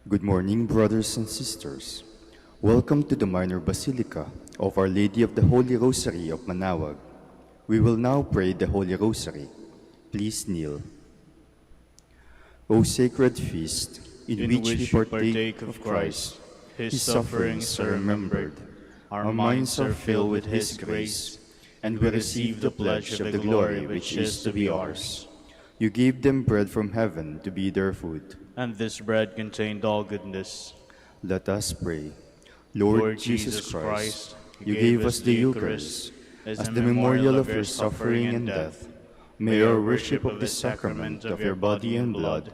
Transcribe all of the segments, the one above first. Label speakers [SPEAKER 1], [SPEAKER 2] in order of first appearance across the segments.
[SPEAKER 1] Good morning, brothers and sisters. Welcome to the Minor Basilica of Our Lady of the Holy Rosary of Manaoag. We will now pray the Holy Rosary. Please kneel. O sacred feast, in which we partake of Christ, His sufferings are remembered, our minds are filled with His grace, and we receive the pledge of the glory which is to be ours. You gave them bread from heaven to be their food.
[SPEAKER 2] And this bread contained all goodness.
[SPEAKER 1] Let us pray. Lord Jesus Christ, you gave us the Eucharist as the memorial of your suffering and death. May our worship of the sacrament of your body and blood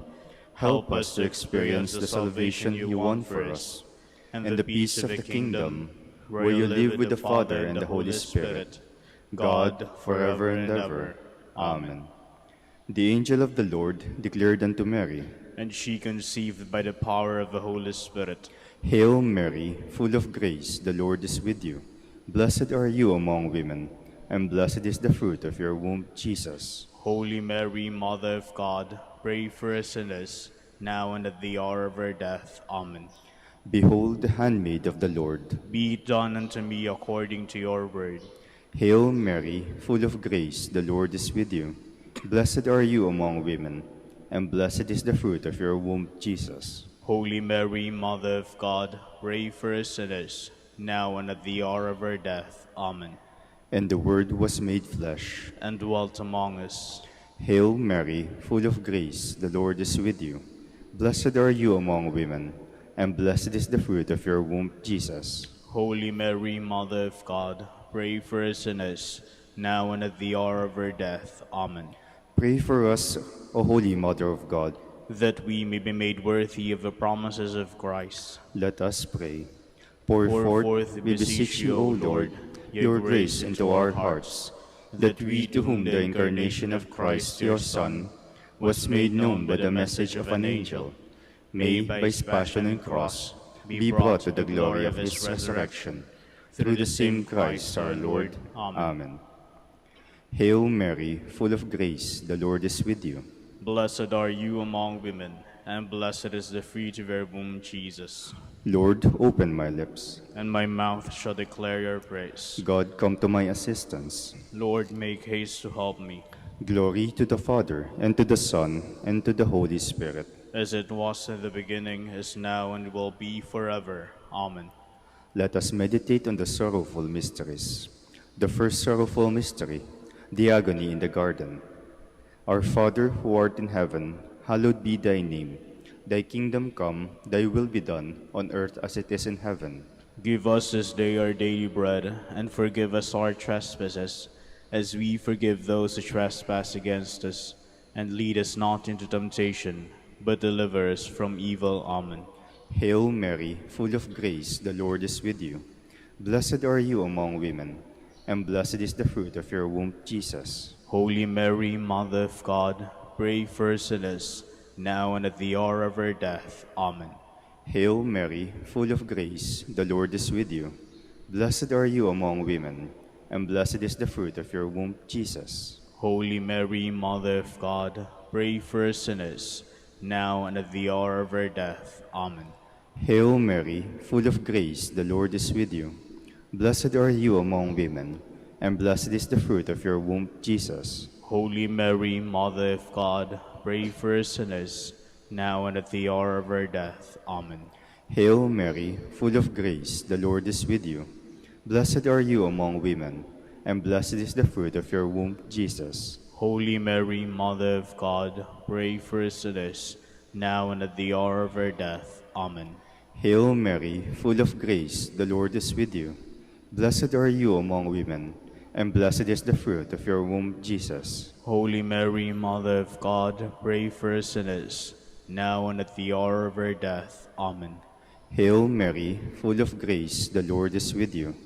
[SPEAKER 1] help us to experience the salvation you won for us, and the peace of the kingdom, where you live with the Father and the Holy Spirit, God, forever and ever. Amen. The angel of the Lord declared unto Mary,
[SPEAKER 2] and she conceived by the power of the Holy Spirit.
[SPEAKER 1] Hail Mary, full of grace, the Lord is with you. Blessed are you among women, and blessed is the fruit of your womb, Jesus.
[SPEAKER 2] Holy Mary, Mother of God, pray for us sinners, now and at the hour of our death. Amen.
[SPEAKER 1] Behold the handmaid of the Lord.
[SPEAKER 2] Be it done unto me according to your word.
[SPEAKER 1] Hail Mary, full of grace, the Lord is with you. Blessed are you among women, and blessed is the fruit of your womb, Jesus.
[SPEAKER 2] Holy Mary, Mother of God, pray for us sinners, now and at the hour of our death. Amen.
[SPEAKER 1] And the Word was made flesh,
[SPEAKER 2] and dwelt among us.
[SPEAKER 1] Hail Mary, full of grace, the Lord is with you. Blessed are you among women, and blessed is the fruit of your womb, Jesus.
[SPEAKER 2] Holy Mary, Mother of God, pray for us sinners, now and at the hour of our death. Amen.
[SPEAKER 1] Pray for us, O Holy Mother of God,
[SPEAKER 2] that we may be made worthy of the promises of Christ.
[SPEAKER 1] Let us pray. Pour forth, we beseech you, O Lord, your grace into our hearts, that we, to whom the incarnation of Christ, your Son, was made known by the message of an angel, may, by his passion and cross, be brought to the glory of his resurrection. Through the same Christ our Lord. Amen. Hail Mary, full of grace, the Lord is with you.
[SPEAKER 2] Blessed are you among women, and blessed is the fruit of your womb, Jesus.
[SPEAKER 1] Lord, open my lips,
[SPEAKER 2] and my mouth shall declare your praise.
[SPEAKER 1] God, come to my assistance.
[SPEAKER 2] Lord, make haste to help me.
[SPEAKER 1] Glory to the Father, and to the Son, and to the Holy Spirit.
[SPEAKER 2] As it was in the beginning, is now, and will be forever. Amen.
[SPEAKER 1] Let us meditate on the sorrowful mysteries. The first sorrowful mystery, the agony in the garden. Our Father, who art in heaven, hallowed be thy name. Thy kingdom come, thy will be done, on earth as it is in heaven.
[SPEAKER 2] Give us this day our daily bread, and forgive us our trespasses, as we forgive those who trespass against us. And lead us not into temptation, but deliver us from evil. Amen.
[SPEAKER 1] Hail Mary, full of grace, the Lord is with you. Blessed are you among women, and blessed is the fruit of your womb, Jesus.
[SPEAKER 2] Holy Mary, Mother of God, pray for us sinners, now and at the hour of our death. Amen.
[SPEAKER 1] Hail Mary, full of grace, the Lord is with you. Blessed are you among women, and blessed is the fruit of your womb, Jesus.
[SPEAKER 2] Holy Mary, Mother of God, pray for us sinners, now and at the hour of our death. Amen.
[SPEAKER 1] Hail Mary, full of grace, the Lord is with you. Blessed are you among women, and blessed is the fruit of your womb, Jesus.
[SPEAKER 2] Holy Mary, Mother of God, pray for us sinners, now and at the hour of our death. Amen.
[SPEAKER 1] Hail Mary, full of grace, the Lord is with you. Blessed are you among women, and blessed is the fruit of your womb, Jesus.
[SPEAKER 2] Holy Mary, Mother of God, pray for us sinners, now and at the hour of our death. Amen.
[SPEAKER 1] Hail Mary, full of grace, the Lord is with you. Blessed are you among women, and blessed is the fruit of your womb, Jesus.
[SPEAKER 2] Holy Mary, Mother of God, pray for us sinners, now and at the hour of our death. Amen.
[SPEAKER 1] Hail Mary, full of grace, the Lord is with you.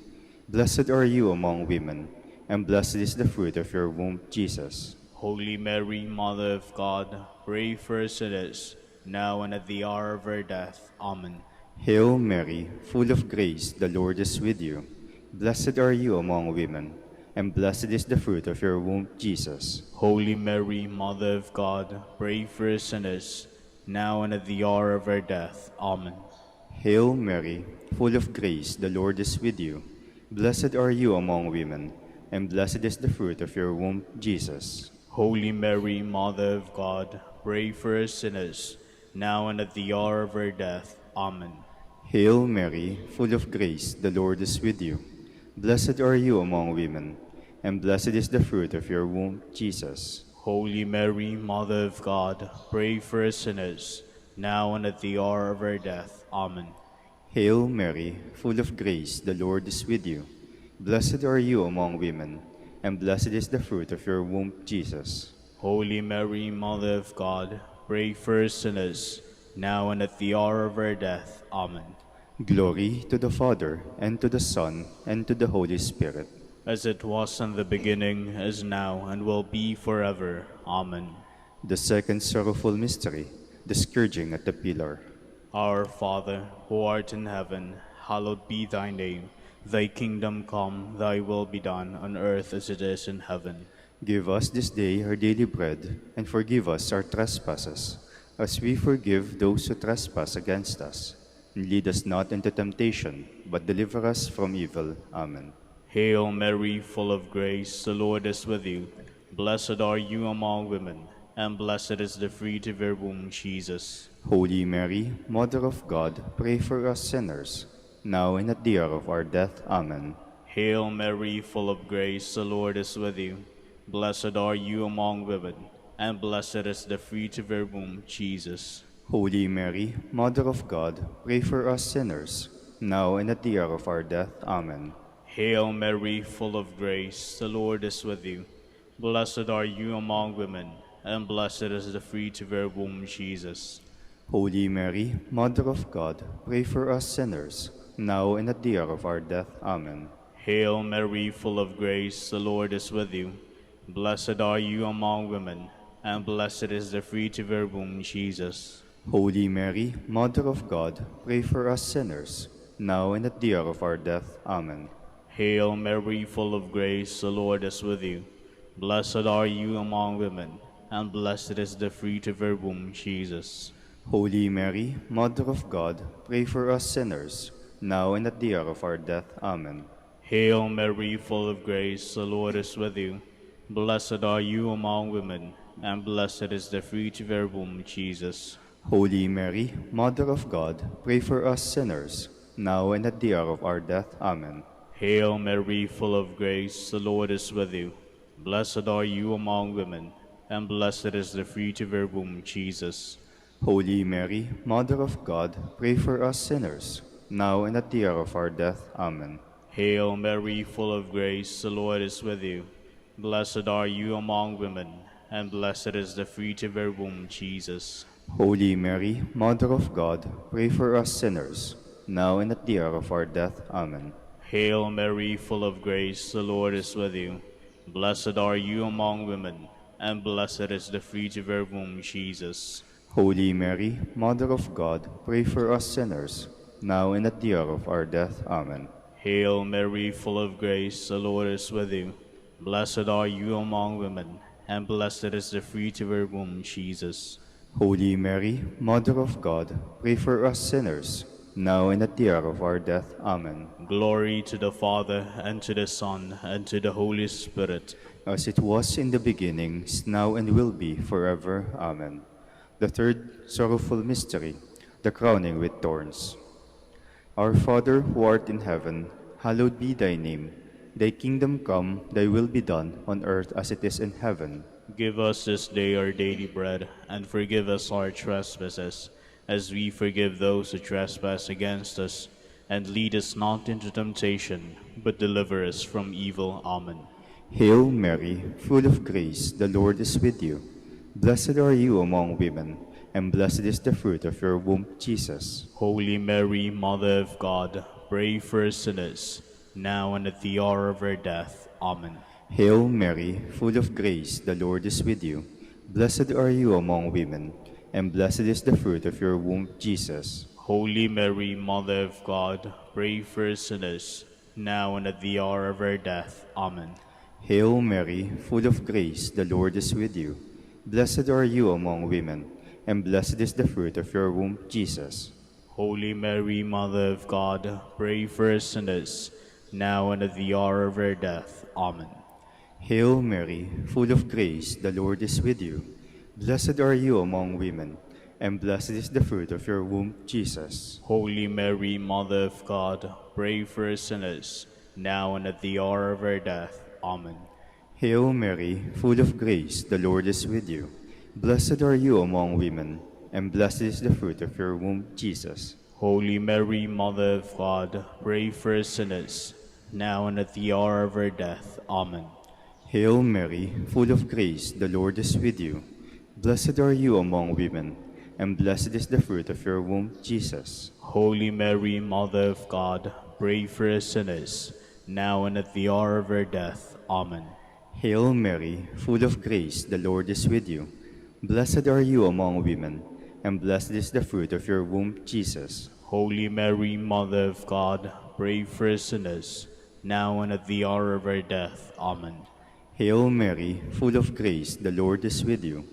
[SPEAKER 1] Blessed are you among women, and blessed is the fruit of your womb, Jesus.
[SPEAKER 2] Holy Mary, Mother of God, pray for us sinners, now and at the hour of our death. Amen.
[SPEAKER 1] Hail Mary, full of grace, the Lord is with you. Blessed are you among women, and blessed is the fruit of your womb, Jesus.
[SPEAKER 2] Holy Mary, Mother of God, pray for us sinners, now and at the hour of our death. Amen.
[SPEAKER 1] Hail Mary, full of grace, the Lord is with you. Blessed are you among women, and blessed is the fruit of your womb, Jesus.
[SPEAKER 2] Holy Mary, Mother of God, pray for us sinners, now and at the hour of our death. Amen.
[SPEAKER 1] Hail Mary, full of grace, the Lord is with you. Blessed are you among women, and blessed is the fruit of your womb, Jesus.
[SPEAKER 2] Holy Mary, Mother of God, pray for us sinners, now and at the hour of our death. Amen.
[SPEAKER 1] Hail Mary, full of grace, the Lord is with you. Blessed are you among women, and blessed is the fruit of your womb, Jesus.
[SPEAKER 2] Holy Mary, Mother of God, pray for us sinners, now and at the hour of our death. Amen.
[SPEAKER 1] Glory to the Father, and to the Son, and to the Holy Spirit.
[SPEAKER 2] As it was in the beginning, is now, and will be forever. Amen.
[SPEAKER 1] The second sorrowful mystery, the scourging at the pillar.
[SPEAKER 2] Our Father, who art in heaven, hallowed be thy name. Thy kingdom come, thy will be done, on earth as it is in heaven.
[SPEAKER 1] Give us this day our daily bread, and forgive us our trespasses, as we forgive those who trespass against us. And lead us not into temptation, but deliver us from evil. Amen.
[SPEAKER 2] Hail Mary, full of grace, the Lord is with you. Blessed are you among women, and blessed is the fruit of your womb, Jesus.
[SPEAKER 1] Holy Mary, Mother of God, pray for us sinners, now and at the hour of our death. Amen.
[SPEAKER 2] Hail Mary, full of grace, the Lord is with you. Blessed are you among women, and blessed is the fruit of your womb, Jesus.
[SPEAKER 1] Holy Mary, Mother of God, pray for us sinners, now and at the hour of our death. Amen.
[SPEAKER 2] Hail Mary, full of grace, the Lord is with you. Blessed are you among women, and blessed is the fruit of your womb, Jesus.
[SPEAKER 1] Holy Mary, Mother of God, pray for us sinners, now and at the hour of our death. Amen.
[SPEAKER 2] Hail Mary, full of grace, the Lord is with you. Blessed are you among women, and blessed is the fruit of your womb, Jesus.
[SPEAKER 1] Holy Mary, Mother of God, pray for us sinners, now and at the hour of our death. Amen.
[SPEAKER 2] Hail Mary, full of grace, the Lord is with you. Blessed are you among women, and blessed is the fruit of your womb, Jesus.
[SPEAKER 1] Holy Mary, Mother of God, pray for us sinners, now and at the hour of our death. Amen.
[SPEAKER 2] Hail Mary, full of grace, the Lord is with you. Blessed are you among women, and blessed is the fruit of your womb, Jesus.
[SPEAKER 1] Holy Mary, Mother of God, pray for us sinners, now and at the hour of our death. Amen.
[SPEAKER 2] Hail Mary, full of grace, the Lord is with you. Blessed are you among women, and blessed is the fruit of your womb, Jesus.
[SPEAKER 1] Holy Mary, Mother of God, pray for us sinners, now and at the hour of our death. Amen.
[SPEAKER 2] Hail Mary, full of grace, the Lord is with you. Blessed are you among women, and blessed is the fruit of your womb, Jesus.
[SPEAKER 1] Holy Mary, Mother of God, pray for us sinners, now and at the hour of our death. Amen.
[SPEAKER 2] Hail Mary, full of grace, the Lord is with you. Blessed are you among women, and blessed is the fruit of your womb, Jesus.
[SPEAKER 1] Holy Mary, Mother of God, pray for us sinners, now and at the hour of our death. Amen.
[SPEAKER 2] Hail Mary, full of grace, the Lord is with you. Blessed are you among women, and blessed is the fruit of your womb, Jesus.
[SPEAKER 1] Holy Mary, Mother of God, pray for us sinners, now and at the hour of our death. Amen.
[SPEAKER 2] Glory to the Father, and to the Son, and to the Holy Spirit.
[SPEAKER 1] As it was in the beginning, is now, and will be forever. Amen. The third sorrowful mystery, the crowning with thorns. Our Father, who art in heaven, hallowed be thy name. Thy kingdom come, thy will be done, on earth as it is in heaven.
[SPEAKER 2] Give us this day our daily bread, and forgive us our trespasses, as we forgive those who trespass against us. And lead us not into temptation, but deliver us from evil. Amen.
[SPEAKER 1] Hail Mary, full of grace, the Lord is with you. Blessed are you among women, and blessed is the fruit of your womb, Jesus.
[SPEAKER 2] Holy Mary, Mother of God, pray for us sinners, now and at the hour of our death. Amen.
[SPEAKER 1] Hail Mary, full of grace, the Lord is with you. Blessed are you among women, and blessed is the fruit of your womb, Jesus.
[SPEAKER 2] Holy Mary, Mother of God, pray for us sinners, now and at the hour of our death. Amen.
[SPEAKER 1] Hail Mary, full of grace, the Lord is with you. Blessed are you among women, and blessed is the fruit of your womb, Jesus.
[SPEAKER 2] Holy Mary, Mother of God, pray for us sinners, now and at the hour of our death. Amen.
[SPEAKER 1] Hail Mary, full of grace, the Lord is with you. Blessed are you among women, and blessed is the fruit of your womb, Jesus.
[SPEAKER 2] Holy Mary, Mother of God, pray for us sinners, now and at the hour of our death. Amen.
[SPEAKER 1] Hail Mary, full of grace, the Lord is with you. Blessed are you among women, and blessed is the fruit of your womb, Jesus.
[SPEAKER 2] Holy Mary, Mother of God, pray for us sinners, now and at the hour of our death. Amen.
[SPEAKER 1] Hail Mary, full of grace, the Lord is with you. Blessed are you among women, and blessed is the fruit of your womb, Jesus.
[SPEAKER 2] Holy Mary, Mother of God, pray for us sinners, now and at the hour of our death. Amen.
[SPEAKER 1] Hail Mary, full of grace, the Lord is with you. Blessed are you among women, and blessed is the fruit of your womb, Jesus.
[SPEAKER 2] Holy Mary, Mother of God, pray for us sinners, now and at the hour of our death. Amen.
[SPEAKER 1] Hail Mary, full of grace, the Lord is with you.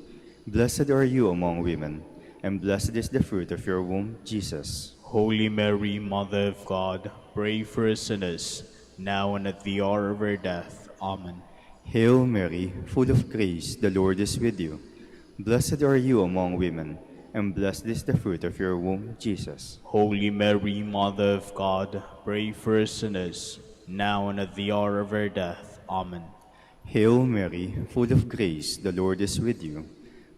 [SPEAKER 1] Blessed are you among women, and blessed is the fruit of your womb, Jesus.
[SPEAKER 2] Holy Mary, Mother of God, pray for us sinners, now and at the hour of our death. Amen.
[SPEAKER 1] Hail Mary, full of grace, the Lord is with you. Blessed are you among women, and blessed is the fruit of your womb, Jesus.
[SPEAKER 2] Holy Mary, Mother of God, pray for us sinners, now and at the hour of our death. Amen.
[SPEAKER 1] Hail Mary, full of grace, the Lord is with you.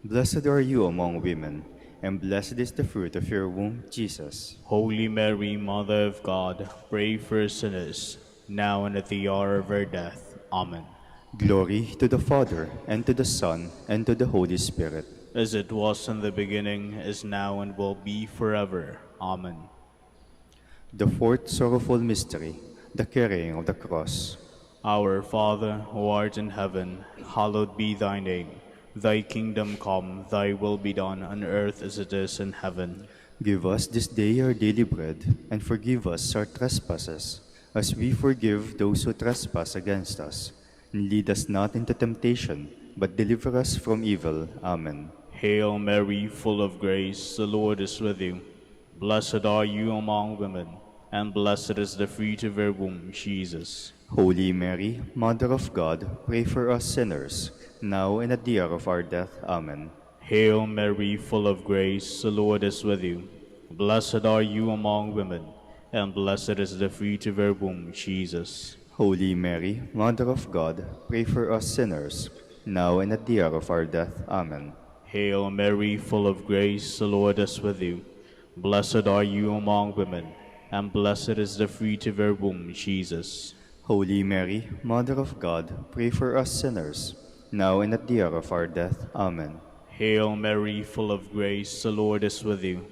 [SPEAKER 1] Blessed are you among women, and blessed is the fruit of your womb, Jesus.
[SPEAKER 2] Holy Mary, Mother of God, pray for us sinners, now and at the hour of our death. Amen.
[SPEAKER 1] Glory to the Father, and to the Son, and to the Holy Spirit.
[SPEAKER 2] As it was in the beginning, is now, and will be forever. Amen.
[SPEAKER 1] The fourth sorrowful mystery, the carrying of the cross.
[SPEAKER 2] Our Father, who art in heaven, hallowed be thy name. Thy kingdom come, thy will be done on earth as it is in heaven.
[SPEAKER 1] Give us this day our daily bread, and forgive us our trespasses, as we forgive those who trespass against us. And lead us not into temptation, but deliver us from evil. Amen.
[SPEAKER 2] Hail Mary, full of grace, the Lord is with you. Blessed are you among women, and blessed is the fruit of your womb, Jesus.
[SPEAKER 1] Holy Mary, Mother of God, pray for us sinners, now and at the hour of our death. Amen.
[SPEAKER 2] Hail Mary, full of grace, the Lord is with you. Blessed are you among women, and blessed is the fruit of your womb, Jesus.
[SPEAKER 1] Holy Mary, Mother of God, pray for us sinners, now and at the hour of our death. Amen.
[SPEAKER 2] Hail Mary, full of grace, the Lord is with you. Blessed are you among women, and blessed is the fruit of your womb, Jesus.
[SPEAKER 1] Holy Mary, Mother of God, pray for us sinners, now and at the hour of our death. Amen.
[SPEAKER 2] Hail Mary, full of grace, the Lord is with you.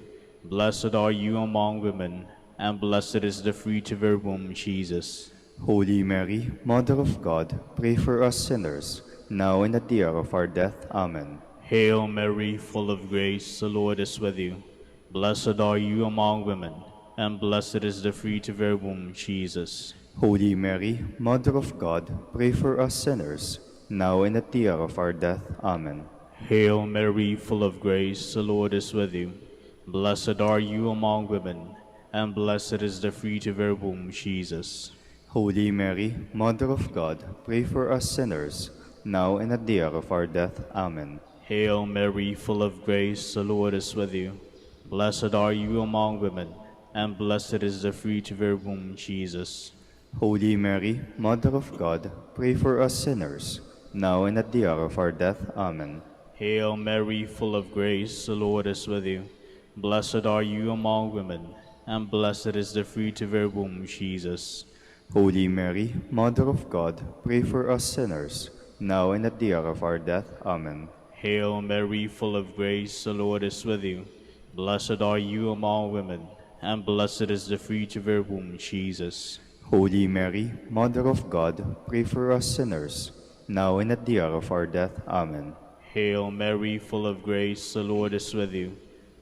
[SPEAKER 2] Blessed are you among women, and blessed is the fruit of your womb, Jesus.
[SPEAKER 1] Holy Mary, Mother of God, pray for us sinners, now and at the hour of our death. Amen.
[SPEAKER 2] Hail Mary, full of grace, the Lord is with you. Blessed are you among women, and blessed is the fruit of your womb, Jesus.
[SPEAKER 1] Holy Mary, Mother of God, pray for us sinners, now and at the hour of our death. Amen.
[SPEAKER 2] Hail Mary, full of grace, the Lord is with you. Blessed are you among women, and blessed is the fruit of your womb, Jesus.
[SPEAKER 1] Holy Mary, Mother of God, pray for us sinners, now and at the hour of our death. Amen.
[SPEAKER 2] Hail Mary, full of grace, the Lord is with you. Blessed are you among women, and blessed is the fruit of your womb, Jesus.
[SPEAKER 1] Holy Mary, Mother of God, pray for us sinners, now and at the hour of our death. Amen.
[SPEAKER 2] Hail Mary, full of grace, the Lord is with you. Blessed are you among women, and blessed is the fruit of your womb, Jesus.
[SPEAKER 1] Holy Mary, Mother of God, pray for us sinners, now and at the hour of our death. Amen.
[SPEAKER 2] Hail Mary, full of grace, the Lord is with you. Blessed are you among women, and blessed is the fruit of your womb, Jesus.
[SPEAKER 1] Holy Mary, Mother of God, pray for us sinners, now and at the hour of our death. Amen.
[SPEAKER 2] Hail Mary, full of grace, the Lord is with you.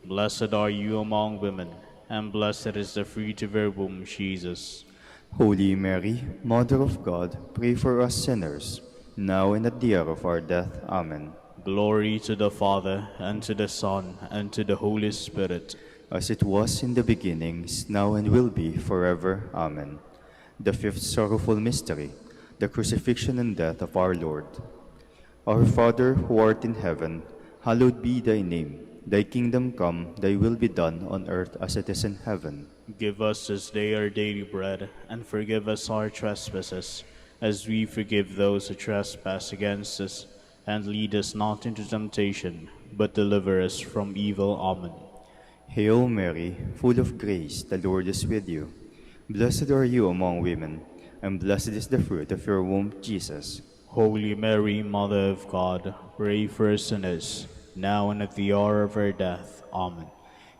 [SPEAKER 2] Blessed are you among women, and blessed is the fruit of your womb, Jesus.
[SPEAKER 1] Holy Mary, Mother of God, pray for us sinners, now and at the hour of our death. Amen.
[SPEAKER 2] Glory to the Father, and to the Son, and to the Holy Spirit.
[SPEAKER 1] As it was in the beginning, is now, and will be, forever. Amen. The fifth sorrowful mystery, the crucifixion and death of our Lord. Our Father, who art in heaven, hallowed be thy name. Thy kingdom come, thy will be done on earth as it is in heaven.
[SPEAKER 2] Give us this day our daily bread, and forgive us our trespasses, as we forgive those who trespass against us. And lead us not into temptation, but deliver us from evil. Amen.
[SPEAKER 1] Hail Mary, full of grace, the Lord is with you. Blessed are you among women, and blessed is the fruit of your womb, Jesus.
[SPEAKER 2] Holy Mary, Mother of God, pray for us sinners, now and at the hour of our death. Amen.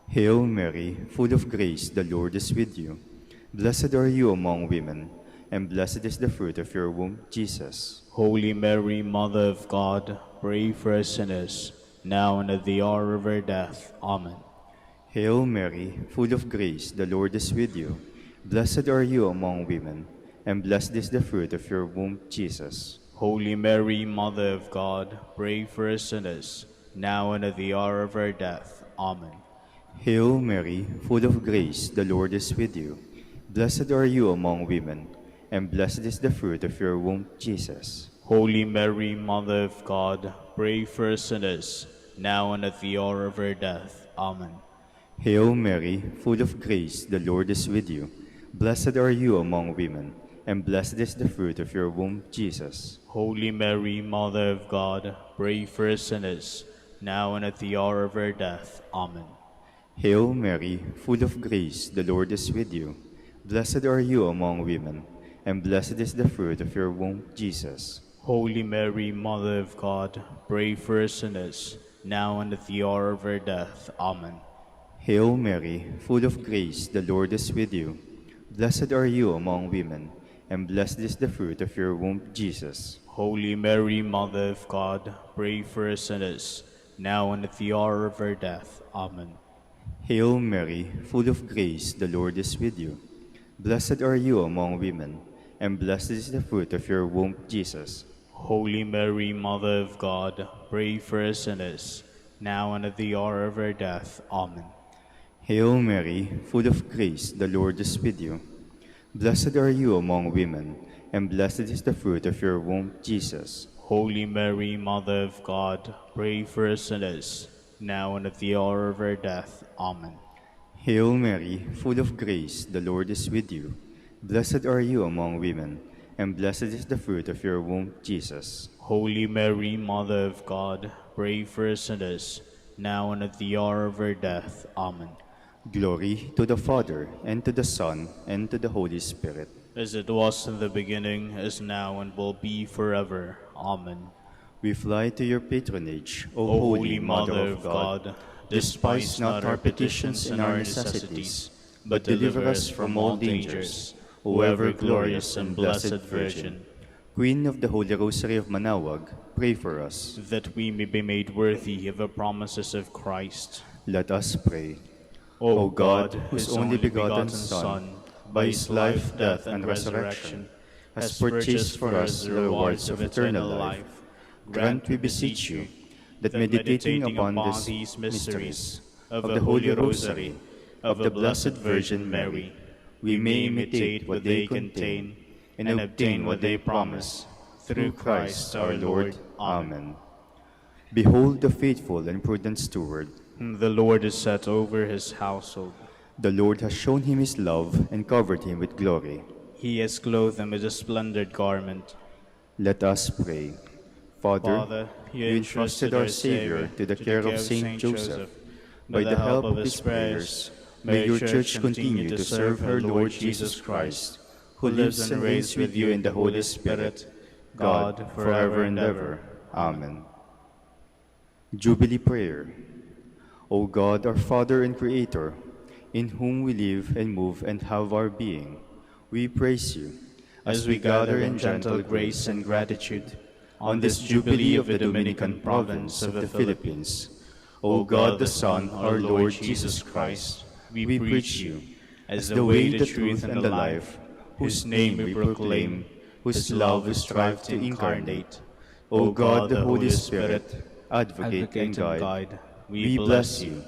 [SPEAKER 1] Hail Mary, full of grace, the Lord is with you. Blessed are you among women, and blessed is the fruit of your womb, Jesus.
[SPEAKER 2] Holy Mary, Mother of God, pray for us sinners, now and at the hour of our death. Amen.
[SPEAKER 1] Hail Mary, full of grace, the Lord is with you. Blessed are you among women, and blessed is the fruit of your womb, Jesus.
[SPEAKER 2] Holy Mary, Mother of God, pray for us sinners, now and at the hour of our death. Amen.
[SPEAKER 1] Hail Mary, full of grace, the Lord is with you. Blessed are you among women, and blessed is the fruit of your womb, Jesus.
[SPEAKER 2] Holy Mary, Mother of God, pray for us sinners, now and at the hour of our death. Amen.
[SPEAKER 1] Hail Mary, full of grace, the Lord is with you. Blessed are you among women, and blessed is the fruit of your womb, Jesus.
[SPEAKER 2] Holy Mary, Mother of God, pray for us sinners, now and at the hour of our death. Amen.
[SPEAKER 1] Hail Mary, full of grace, the Lord is with you. Blessed are you among women, and blessed is the fruit of your womb, Jesus.
[SPEAKER 2] Holy Mary, Mother of God, pray for us sinners, now and at the hour of our death. Amen.
[SPEAKER 1] Hail Mary, full of grace, the Lord is with you. Blessed are you among women, and blessed is the fruit of your womb, Jesus.
[SPEAKER 2] Holy Mary, Mother of God, pray for us sinners, now and at the hour of our death. Amen.
[SPEAKER 1] Hail Mary, full of grace, the Lord is with you. Blessed are you among women, and blessed is the fruit of your womb, Jesus.
[SPEAKER 2] Holy Mary, Mother of God, pray for us sinners, now and at the hour of our death. Amen.
[SPEAKER 1] Hail Mary, full of grace, the Lord is with you. Blessed are you among women, and blessed is the fruit of your womb, Jesus.
[SPEAKER 2] Holy Mary, Mother of God, pray for us sinners, now and at the hour of our death. Amen.
[SPEAKER 1] Hail Mary, full of grace, the Lord is with you. Blessed are you among women, and blessed is the fruit of your womb, Jesus.
[SPEAKER 2] Holy Mary, Mother of God, pray for us sinners, now and at the hour of our death. Amen.
[SPEAKER 1] Glory to the Father, and to the Son, and to the Holy Spirit.
[SPEAKER 2] As it was in the beginning, is now, and will be forever. Amen.
[SPEAKER 1] We fly to your patronage, O
[SPEAKER 2] O
[SPEAKER 1] Holy Mother of God. Despise not our petitions and our necessities, but deliver us from all dangers, O ever glorious and blessed Virgin. Queen of the Holy Rosary of Manaoag, pray for us.
[SPEAKER 2] That we may be made worthy of the promises of Christ.
[SPEAKER 1] Let us pray.
[SPEAKER 2] O
[SPEAKER 1] God, whose only begotten Son, by his life, death, and resurrection, has purchased for us the rewards of eternal life, grant, we beseech you, that meditating upon these mysteries of the Holy Rosary of the Blessed Virgin Mary, we may imitate what they contain and obtain what they promise, through Christ our Lord. Amen. Behold the faithful and prudent steward.
[SPEAKER 2] The Lord is set over his household.
[SPEAKER 1] The Lord has shown him his love and covered him with glory.
[SPEAKER 2] He has clothed him with a splendid garment.
[SPEAKER 1] Let us pray. Father, you entrusted our Savior to the care of Saint Joseph. By the help of his prayers, may your Church continue to serve her Lord Jesus Christ, who lives and reigns with you in the Holy Spirit, God, forever and ever. Amen. Jubilee Prayer. O God, our Father and Creator, in whom we live and move and have our being, we praise you, as we gather in gentle grace and gratitude on this Jubilee of the Dominican province of the Philippines. O God the Son, our Lord Jesus Christ, we preach you, as the way, the truth, and the life, whose name we proclaim, whose love we strive to incarnate. O God, the Holy Spirit, Advocate and guide,
[SPEAKER 2] we bless you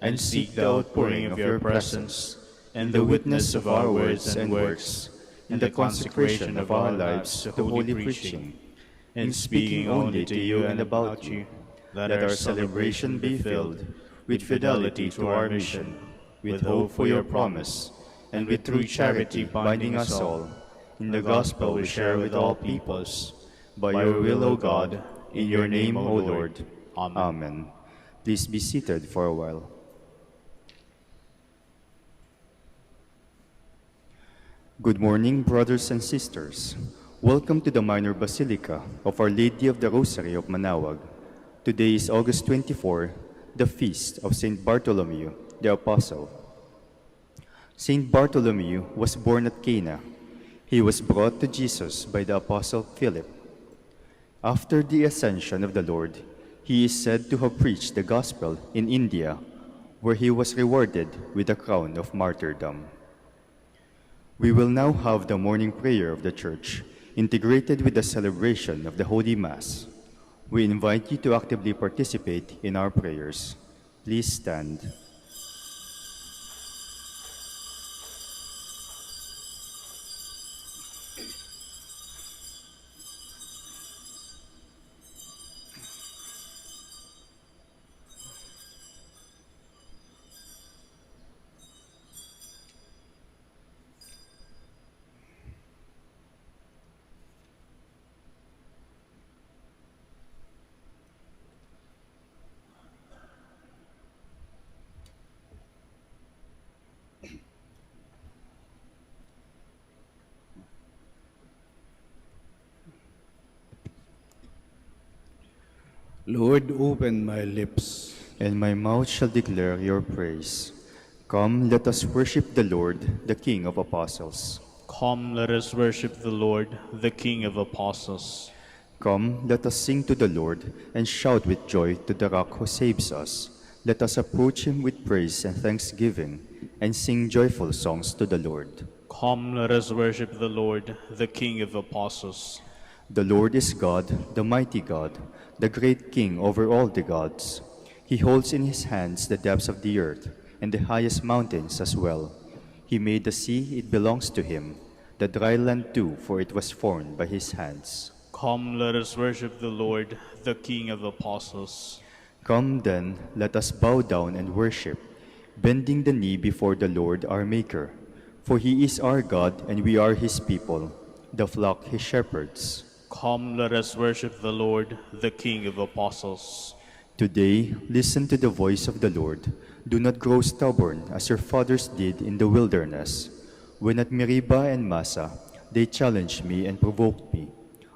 [SPEAKER 2] and seek the outpouring of your presence and the witness of our words and works, in the consecration of our lives to holy preaching, in speaking only to you and about you. Let our celebration be filled with fidelity to our mission, with hope for your promise, and with true charity binding us all. In the gospel we share with all peoples. By your will, O God, in your name, O Lord. Amen.
[SPEAKER 1] Amen. Please be seated for a while. Good morning, brothers and sisters. Welcome to the Minor Basilica of Our Lady of the Rosary of Manaoag. Today is August 24, the feast of Saint Bartholomew, the Apostle. Saint Bartholomew was born at Cana. He was brought to Jesus by the Apostle Philip. After the ascension of the Lord, he is said to have preached the gospel in India, where he was rewarded with a crown of martyrdom. We will now have the morning prayer of the Church, integrated with the celebration of the Holy Mass. We invite you to actively participate in our prayers. Please stand.
[SPEAKER 3] Lord, open my lips,
[SPEAKER 1] And my mouth shall declare your praise. Come, let us worship the Lord, the King of Apostles.
[SPEAKER 2] Come, let us worship the Lord, the King of Apostles.
[SPEAKER 1] Come, let us sing to the Lord, and shout with joy to the Rock who saves us. Let us approach him with praise and thanksgiving, and sing joyful songs to the Lord.
[SPEAKER 2] Come, let us worship the Lord, the King of Apostles.
[SPEAKER 1] The Lord is God, the mighty God, the great King over all the gods. He holds in his hands the depths of the earth, and the highest mountains as well. He made the sea, it belongs to him, the dry land too, for it was formed by his hands.
[SPEAKER 2] Come, let us worship the Lord, the King of Apostles.
[SPEAKER 1] Come then, let us bow down and worship, bending the knee before the Lord our Maker. For he is our God, and we are his people, the flock he shepherds.
[SPEAKER 2] Come, let us worship the Lord, the King of Apostles.
[SPEAKER 1] Today, listen to the voice of the Lord. Do not grow stubborn as your fathers did in the wilderness. When at Meribah and Massa, they challenged me and provoked me,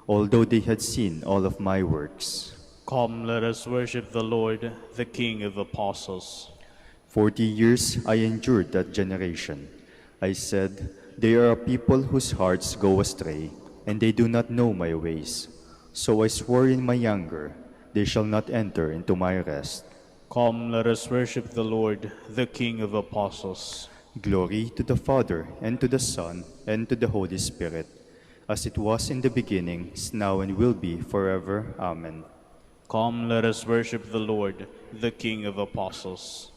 [SPEAKER 1] although they had seen all of my works.
[SPEAKER 2] Come, let us worship the Lord, the King of Apostles.
[SPEAKER 1] 40 years I endured that generation. I said, they are a people whose hearts go astray, and they do not know my ways. So I swore in my anger, they shall not enter into my rest.
[SPEAKER 2] Come, let us worship the Lord, the King of Apostles.
[SPEAKER 1] Glory to the Father, and to the Son, and to the Holy Spirit, as it was in the beginning, is now, and will be forever. Amen.
[SPEAKER 2] Come, let us worship the Lord, the King of Apostles.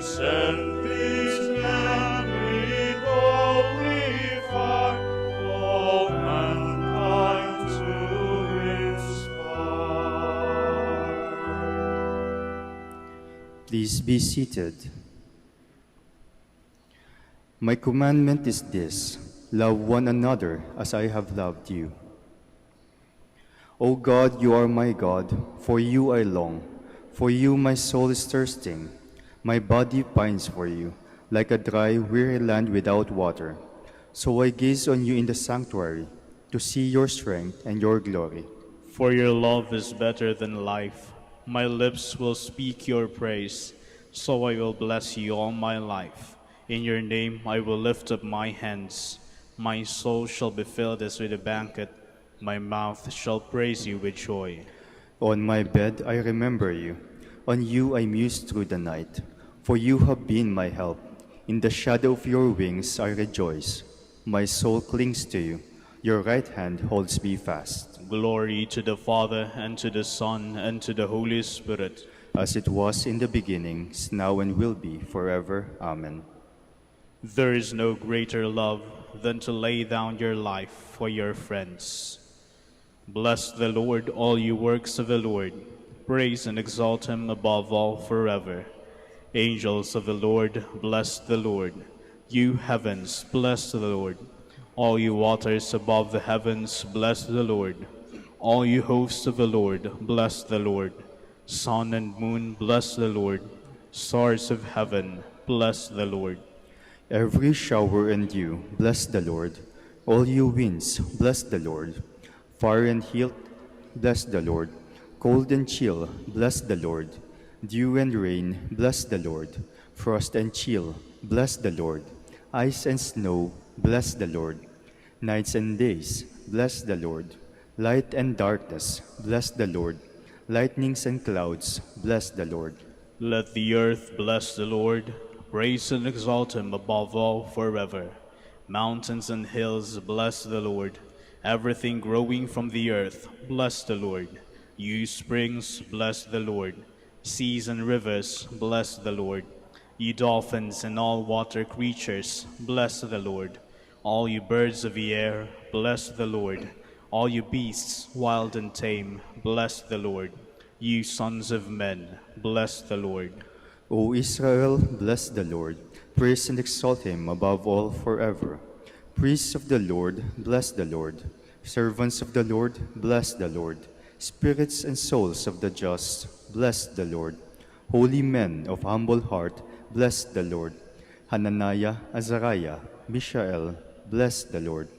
[SPEAKER 4] Send these
[SPEAKER 1] Please be seated. My commandment is this: love one another as I have loved you. O God, you are my God, for you I long. For you my soul is thirsting. My body pines for you, like a dry, weary land without water. So I gaze on you in the sanctuary, to see your strength and your glory.
[SPEAKER 2] For your love is better than life. My lips will speak your praise, so I will bless you all my life. In your name I will lift up my hands. My soul shall be filled as with a banquet. My mouth shall praise you with joy.
[SPEAKER 1] On my bed I remember you. On you I muse through the night. For you have been my help. In the shadow of your wings I rejoice. My soul clings to you. Your right hand holds me fast.
[SPEAKER 2] Glory to the Father, and to the Son, and to the Holy Spirit.
[SPEAKER 1] As it was in the beginning, is now and will be, forever. Amen.
[SPEAKER 2] There is no greater love than to lay down your life for your friends. Bless the Lord, all you works of the Lord. Praise and exalt him above all forever. Angels of the Lord, bless the Lord. You heavens, bless the Lord. All you waters above the heavens, bless the Lord. All you hosts of the Lord, bless the Lord. Sun and moon, bless the Lord. Stars of heaven, bless the Lord.
[SPEAKER 1] Every shower and dew, bless the Lord. All you winds, bless the Lord. Fire and heat, bless the Lord. Cold and chill, bless the Lord. Dew and rain, bless the Lord. Frost and chill, bless the Lord. Ice and snow, bless the Lord. Nights and days, bless the Lord. Light and darkness, bless the Lord. Lightnings and clouds, bless the Lord.
[SPEAKER 2] Let the earth bless the Lord. Praise and exalt him above all forever. Mountains and hills, bless the Lord. Everything growing from the earth, bless the Lord. You springs, bless the Lord. Seas and rivers, bless the Lord. You dolphins and all water creatures, bless the Lord. All you birds of the air, bless the Lord. All you beasts, wild and tame, bless the Lord. You sons of men, bless the Lord.
[SPEAKER 1] O Israel, bless the Lord. Praise and exalt him above all forever. Priests of the Lord, bless the Lord. Servants of the Lord, bless the Lord. Spirits and souls of the just, bless the Lord. Holy men of humble heart, bless the Lord. Hananiah, Azariah, Mishael, bless the Lord.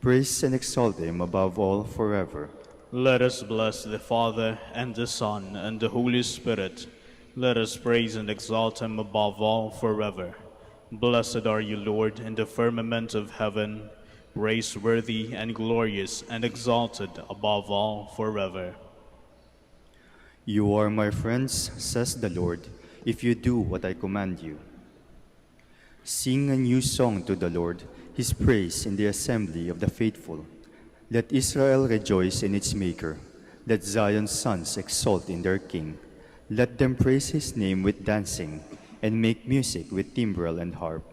[SPEAKER 1] Praise and exalt him above all forever.
[SPEAKER 2] Let us bless the Father, and the Son, and the Holy Spirit. Let us praise and exalt him above all forever. Blessed are you, Lord, in the firmament of heaven, praiseworthy and glorious and exalted above all forever.
[SPEAKER 1] You are my friends, says the Lord, if you do what I command you. Sing a new song to the Lord, his praise in the assembly of the faithful. Let Israel rejoice in its Maker. Let Zion's sons exult in their King. Let them praise his name with dancing, and make music with timbrel and harp.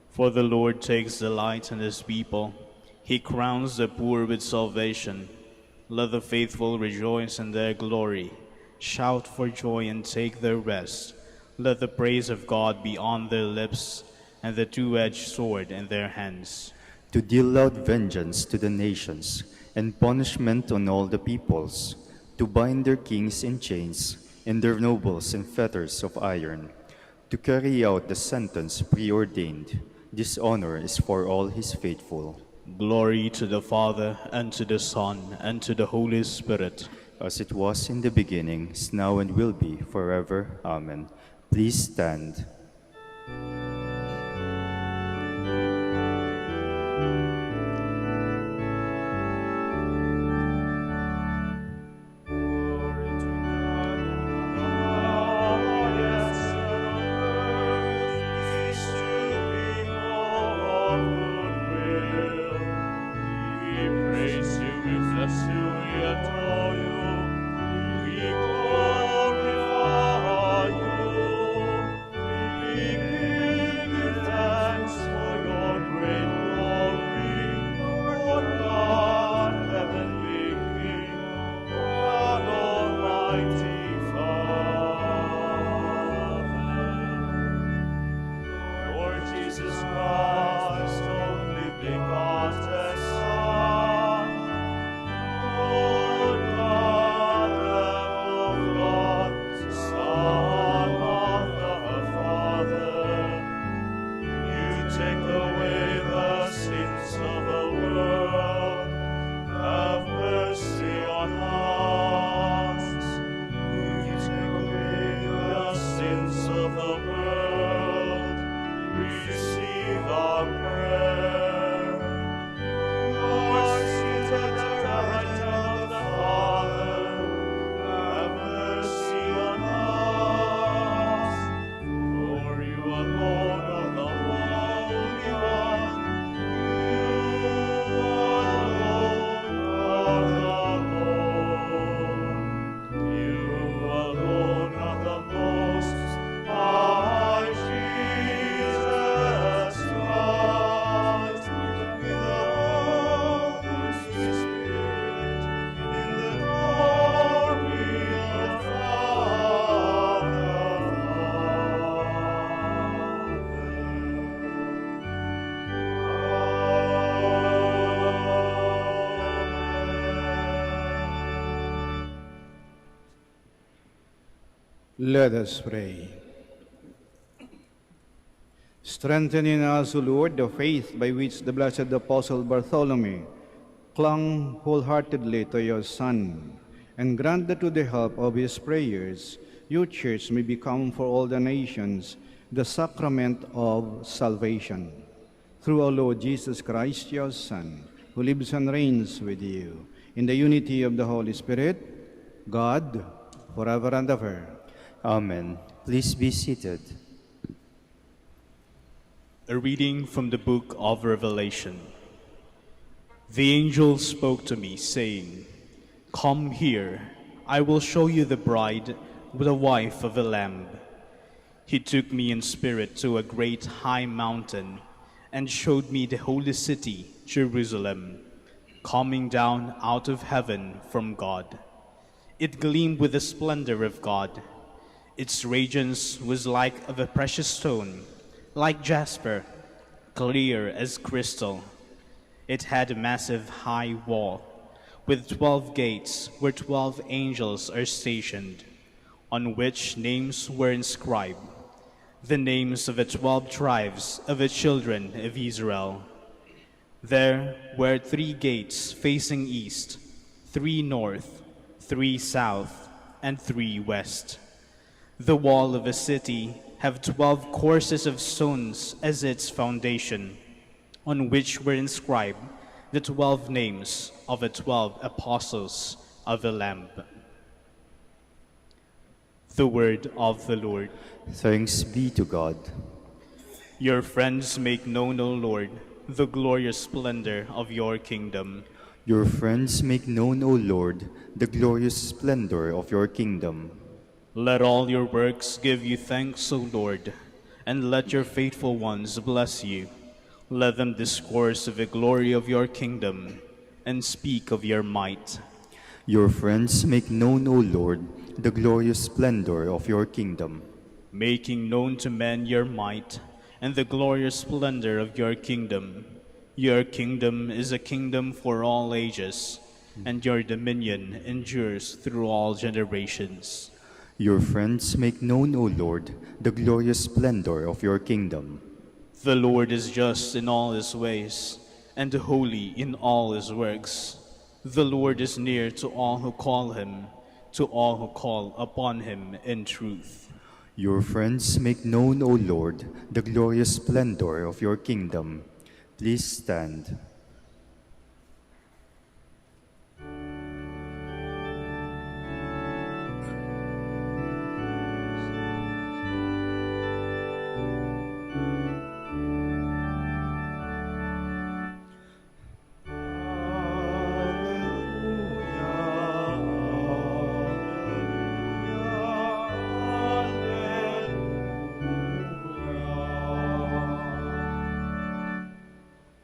[SPEAKER 2] For the Lord takes delight in his people. He crowns the poor with salvation. Let the faithful rejoice in their glory. Shout for joy and take their rest. Let the praise of God be on their lips, and the two-edged sword in their hands.
[SPEAKER 1] To deal out vengeance to the nations, and punishment on all the peoples. To bind their kings in chains, and their nobles in fetters of iron. To carry out the sentence preordained. This honor is for all his faithful.
[SPEAKER 2] Glory to the Father, and to the Son, and to the Holy Spirit.
[SPEAKER 1] As it was in the beginning, is now and will be, forever. Amen. Please stand.
[SPEAKER 3] Let us pray. Strengthen in us, O Lord, the faith by which the blessed Apostle Bartholomew clung wholeheartedly to your Son, and grant that with the help of his prayers, your church may become for all the nations the sacrament of salvation. Through our Lord Jesus Christ, your Son, who lives and reigns with you, in the unity of the Holy Spirit, God, forever and ever.
[SPEAKER 1] Amen. Please be seated.
[SPEAKER 2] A reading from the book of Revelation. The angel spoke to me, saying, "Come here, I will show you the bride, the wife of the Lamb." He took me in spirit to a great high mountain, and showed me the holy city, Jerusalem, coming down out of heaven from God. It gleamed with the splendor of God. Its radiance was like of a precious stone, like jasper, clear as crystal. It had a massive high wall, with 12 gates where 12 angels are stationed, on which names were inscribed, the names of the 12 tribes of the children of Israel. There were 3 gates facing east, 3 north, 3 south, and 3 west. The wall of the city have 12 courses of stones as its foundation, on which were inscribed the 12 names of the 12 apostles of the Lamb. The word of the Lord.
[SPEAKER 1] Thanks be to God.
[SPEAKER 2] Your friends make known, O Lord, the glorious splendor of your kingdom.
[SPEAKER 1] Your friends make known, O Lord, the glorious splendor of your kingdom.
[SPEAKER 2] Let all your works give you thanks, O Lord, and let your faithful ones bless you. Let them discourse of the glory of your kingdom and speak of your might.
[SPEAKER 1] Your friends make known, O Lord, the glorious splendor of your kingdom.
[SPEAKER 2] Making known to men your might and the glorious splendor of your kingdom. Your kingdom is a kingdom for all ages, and your dominion endures through all generations.
[SPEAKER 1] Your friends make known, O Lord, the glorious splendor of your kingdom.
[SPEAKER 2] The Lord is just in all his ways, and holy in all his works. The Lord is near to all who call him, to all who call upon him in truth.
[SPEAKER 1] Your friends make known, O Lord, the glorious splendor of your kingdom. Please stand.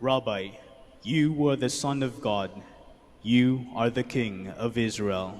[SPEAKER 2] Rabbi, you are the Son of God. You are the King of Israel.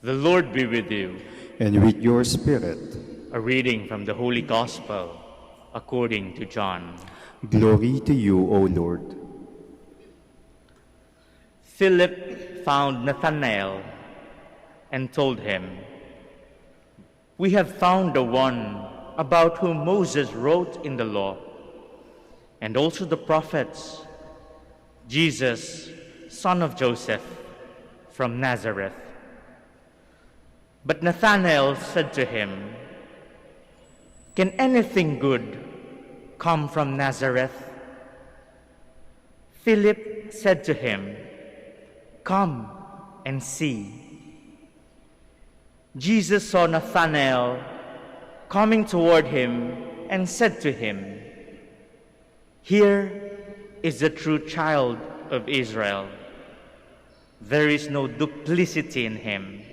[SPEAKER 4] The Lord be with you.
[SPEAKER 1] And with your spirit.
[SPEAKER 4] A reading from the Holy Gospel according to John.
[SPEAKER 1] Glory to you, O Lord.
[SPEAKER 4] Philip found Nathanael and told him, "We have found the one about whom Moses wrote in the law, and also the prophets, Jesus, son of Joseph, from Nazareth." But Nathanael said to him, "Can anything good come from Nazareth?" Philip said to him, "Come and see." Jesus saw Nathanael coming toward him and said to him, "Here is the true child of Israel. There is no duplicity in him."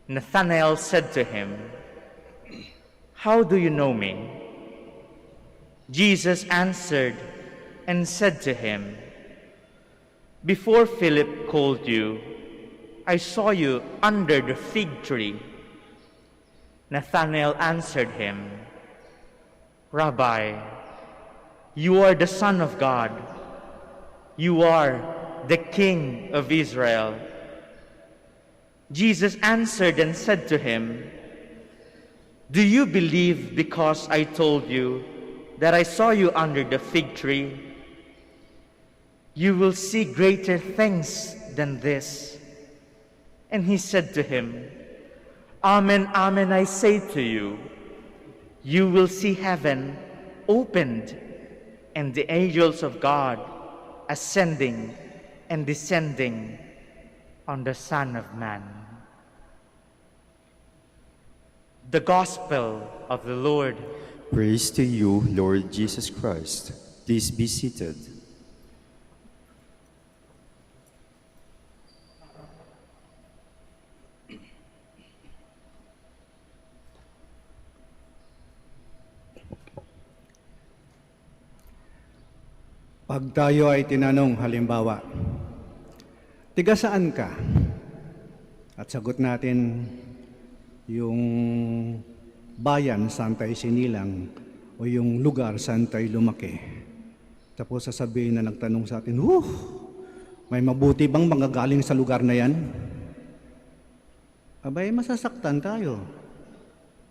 [SPEAKER 4] Nathanael said to him, "How do you know me?" Jesus answered and said to him, Before Philip called you, I saw you under the fig tree. Nathanael answered him, Rabbi, you are the Son of God. You are the King of Israel. Jesus answered and said to him, Do you believe because I told you that I saw you under the fig tree? You will see greater things than this. And he said to him, Amen, amen, I say to you, you will see heaven opened and the angels of God ascending and descending on the Son of Man. The Gospel of the Lord.
[SPEAKER 1] Praise to you, Lord Jesus Christ. Please be seated.
[SPEAKER 3] Pag tayo ay tinanong, halimbawa, tiga saan ka? At sagot natin yung bayan saan tayo sinilang o yung lugar saan tayo lumaki. Tapos sasabihin na nagtanong sa atin, may mabuti bang manggagaling sa lugar na yan? Abay, masasaktan tayo.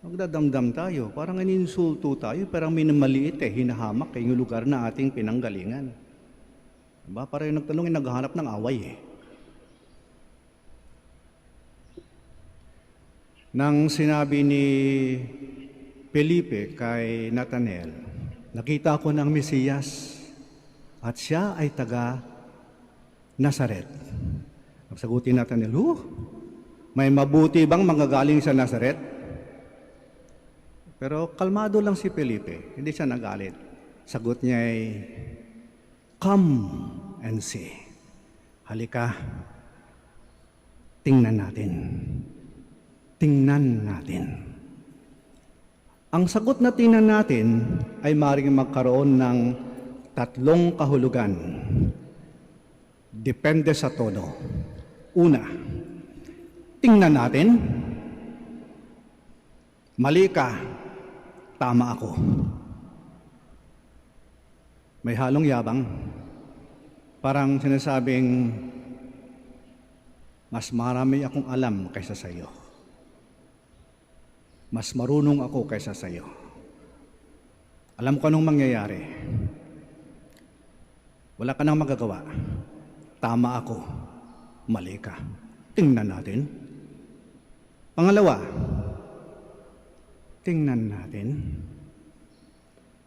[SPEAKER 3] Magdadamdam tayo. Parang ininsulto tayo, parang minamaliit hinahamak yung lugar na ating pinanggalingan. Diba? Parang yung nagtanong naghahanap ng away Nang sinabi ni Felipe kay Nathanael, nakita ko ng Mesiyas at siya ay taga Nazaret. Sagutin Nathanael, may mabuti bang manggagaling sa Nazaret? Pero kalmado lang si Felipe, hindi siya nagalit. Sagot niya ay, come and see. Halika, tingnan natin. Tingnan natin. Ang sagot na tingnan natin ay maaaring magkaroon ng tatlong kahulugan. Depende sa tono. Una, tingnan natin. Mali ka. Tama ako. May halong yabang. Parang sinasabing, mas marami akong alam kaysa sa iyo. Mas marunong ako kaysa sa iyo. Alam ko anong mangyayari. Wala ka nang magagawa. Tama ako. Mali ka. Tingnan natin. Pangalawa, tingnan natin.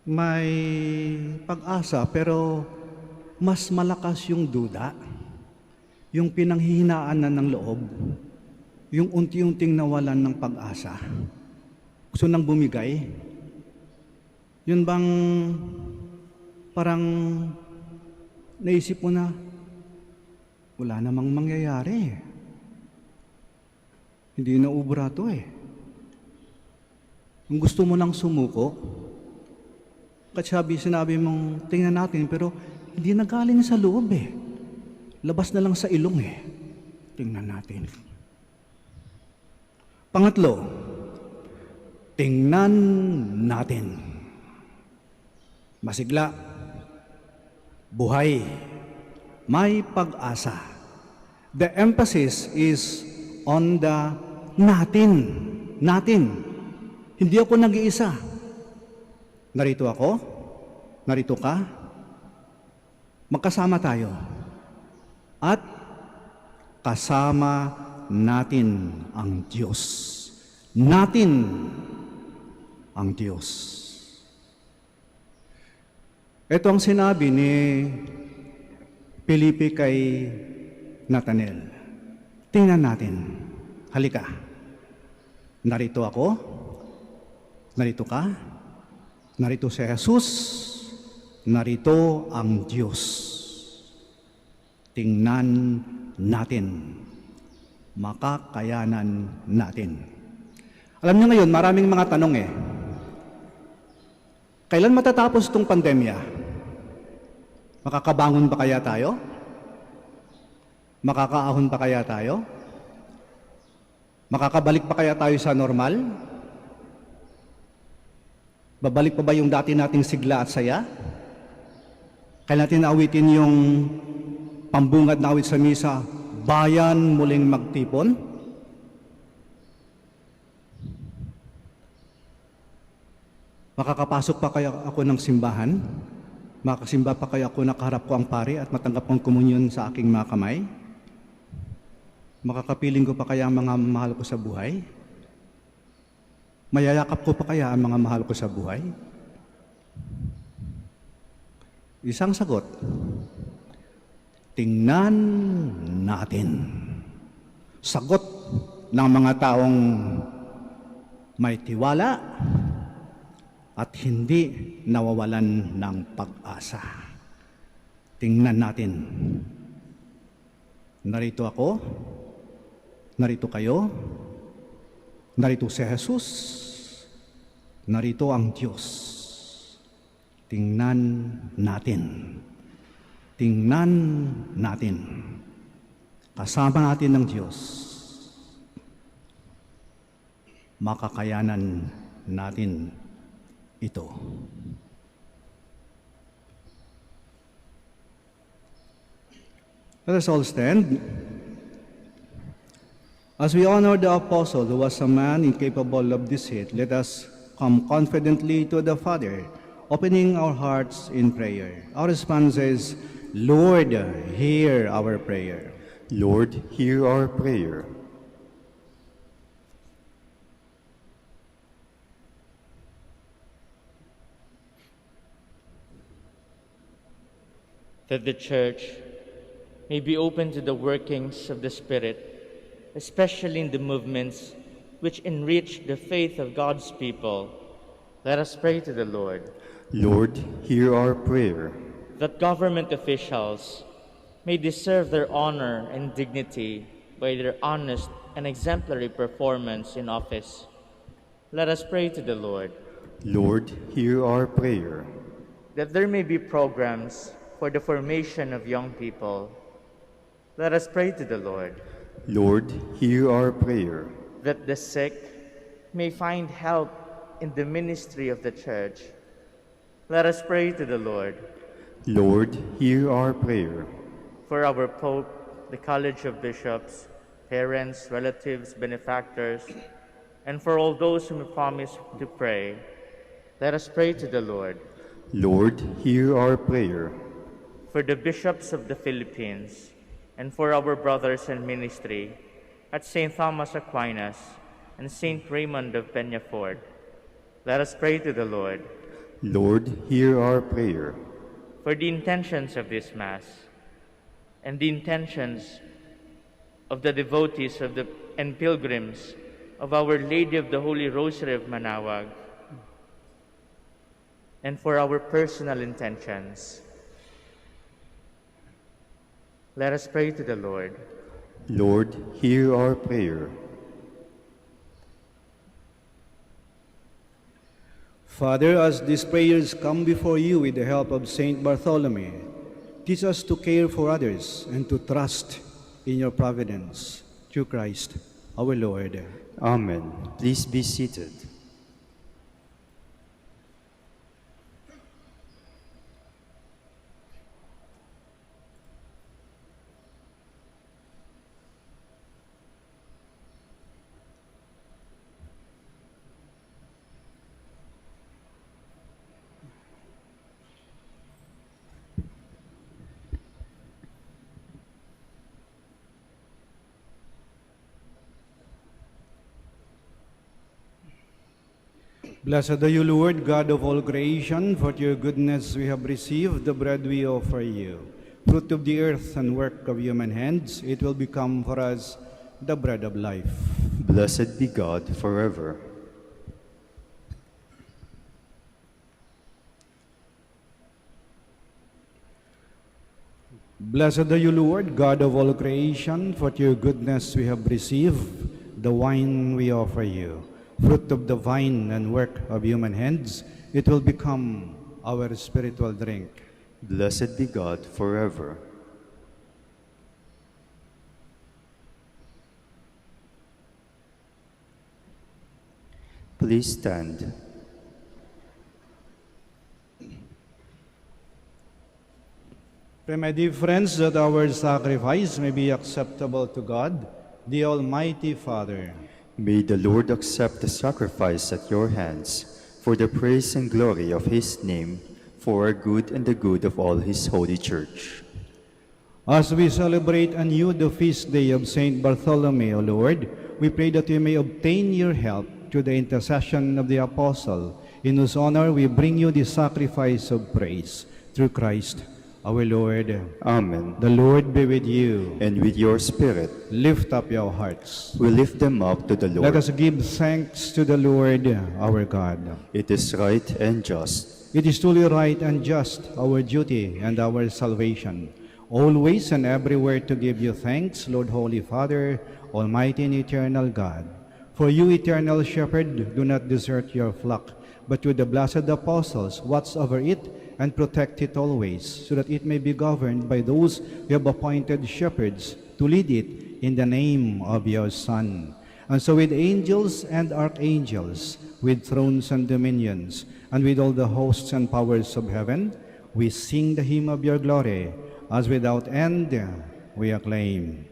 [SPEAKER 3] May pag-asa pero mas malakas yung duda, yung pinanghihinaan na ng loob, yung unti-unting nawalan ng pag-asa. Gusto nang bumigay. Yun bang parang naisip mo na wala namang mangyayari. Hindi na ubra to Kung gusto mo lang sumuko, sinabi mong tingnan natin, pero hindi na galing sa loob Labas na lang sa ilong Tingnan natin. Pangatlo, tingnan natin. Masigla, buhay, may pag-asa. The emphasis is on the natin. Natin. Hindi ako nag-iisa. Narito ako, narito ka, magkasama tayo. At kasama natin ang Diyos. Natin ang Diyos. Ito ang sinabi ni Felipe kay Nathanael. Tingnan natin. Halika. Narito ako. Narito ka, narito si Jesus, narito ang Diyos. Tingnan natin, makakayanan natin. Alam niyo ngayon, maraming mga tanong Kailan matatapos itong pandemya? Makakabangon ba kaya tayo? Makakaahon pa kaya tayo? Makakabalik pa kaya tayo sa normal? Babalik pa ba yung dati nating sigla at saya? Kaya natin awitin yung pambungad na awit sa misa, bayan muling magtipon? Makakapasok pa kaya ako ng simbahan? Makasimba pa kaya ako nakaharap ko ang pare at matanggap ang komunyon sa aking mga kamay? Makakapiling ko pa kaya ang mga mahal ko sa buhay? Mayayakap ko pa kaya ang mga mahal ko sa buhay? Isang sagot, tingnan natin. Sagot ng mga taong may tiwala at hindi nawawalan ng pag-asa. Tingnan natin. Narito ako, narito kayo, narito si Jesus, narito ang Diyos. Tingnan natin. Tingnan natin. Kasama natin ng Diyos. Makakayanan natin ito. Let us all stand. As we honor the apostle who was a man incapable of deceit, let us come confidently to the Father, opening our hearts in prayer. Our response is, Lord, hear our prayer.
[SPEAKER 1] Lord, hear our prayer.
[SPEAKER 4] That the Church may be open to the workings of the Spirit, especially in the movements which enrich the faith of God's people. Let us pray to the Lord.
[SPEAKER 1] Lord, hear our prayer.
[SPEAKER 4] That government officials may deserve their honor and dignity by their honest and exemplary performance in office. Let us pray to the Lord.
[SPEAKER 1] Lord, hear our prayer.
[SPEAKER 4] That there may be programs for the formation of young people. Let us pray to the Lord.
[SPEAKER 1] Lord, hear our prayer.
[SPEAKER 4] That the sick may find help in the ministry of the Church. Let us pray to the Lord.
[SPEAKER 1] Lord, hear our prayer.
[SPEAKER 4] For our Pope, the College of Bishops, parents, relatives, benefactors, and for all those whom we promise to pray, let us pray to the Lord.
[SPEAKER 1] Lord, hear our prayer.
[SPEAKER 4] For the bishops of the Philippines, and for our brothers in ministry at St. Thomas Aquinas and St. Raymond of Peñafort, let us pray to the Lord.
[SPEAKER 1] Lord, hear our prayer.
[SPEAKER 4] For the intentions of this Mass, and the intentions of the devotees and pilgrims of Our Lady of the Holy Rosary of Manaoag, and for our personal intentions, let us pray to the Lord.
[SPEAKER 1] Lord, hear our prayer.
[SPEAKER 3] Father, as these prayers come before you with the help of Saint Bartholomew, teach us to care for others and to trust in your providence. Through Christ, our Lord.
[SPEAKER 1] Amen. Please be seated.
[SPEAKER 3] Blessed are you, Lord, God of all creation, for your goodness we have received the bread we offer you. Fruit of the earth and work of human hands, it will become for us the bread of life.
[SPEAKER 1] Blessed be God forever.
[SPEAKER 3] Blessed are you, Lord, God of all creation, for your goodness we have received the wine we offer you. Fruit of the vine and work of human hands, it will become our spiritual drink.
[SPEAKER 1] Blessed be God forever. Please stand.
[SPEAKER 3] Pray, my dear friends, that our sacrifice may be acceptable to God, the Almighty Father.
[SPEAKER 1] May the Lord accept the sacrifice at your hands for the praise and glory of his name, for our good and the good of all his holy church.
[SPEAKER 3] As we celebrate anew the feast day of Saint Bartholomew, O Lord, we pray that we may obtain your help through the intercession of the Apostle, in whose honor we bring you the sacrifice of praise, through Christ our Lord.
[SPEAKER 1] Amen.
[SPEAKER 3] The Lord be with you.
[SPEAKER 1] And with your spirit,
[SPEAKER 3] Lift up your hearts.
[SPEAKER 1] we lift them up to the Lord.
[SPEAKER 3] Let us give thanks to the Lord our God.
[SPEAKER 1] It is right and just.
[SPEAKER 3] It is truly right and just, our duty and our salvation, always and everywhere to give you thanks, Lord, Holy Father, Almighty and eternal God. For you, eternal shepherd, do not desert your flock, but with the blessed apostles watch over it and protect it always, so that it may be governed by those you have appointed shepherds to lead it in the name of your Son. And so with angels and archangels, with thrones and dominions, and with all the hosts and powers of heaven, we sing the hymn of your glory, as without end we acclaim.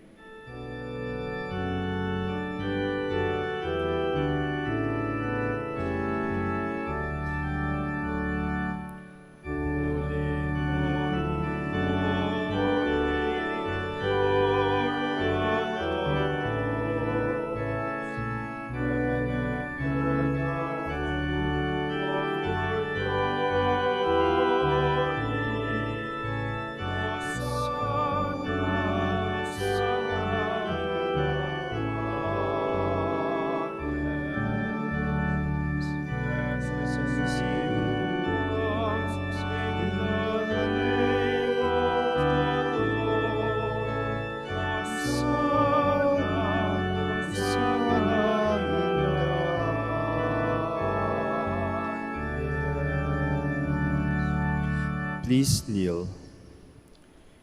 [SPEAKER 1] Please kneel.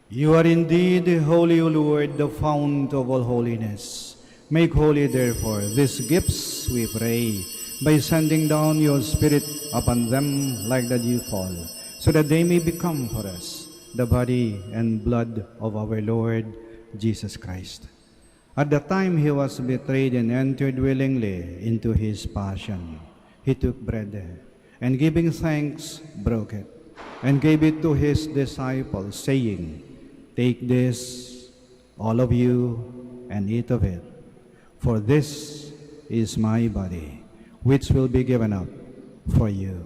[SPEAKER 3] You are indeed holy, O Lord, the fount of all holiness. Make holy, therefore, these gifts, we pray, by sending down your Spirit upon them like the dewfall, so that they may become for us the body and blood of our Lord Jesus Christ. At the time he was betrayed and entered willingly into his passion, he took bread, and giving thanks, broke it, and gave it to his disciples, saying, "Take this, all of you, and eat of it, for this is my body, which will be given up for you."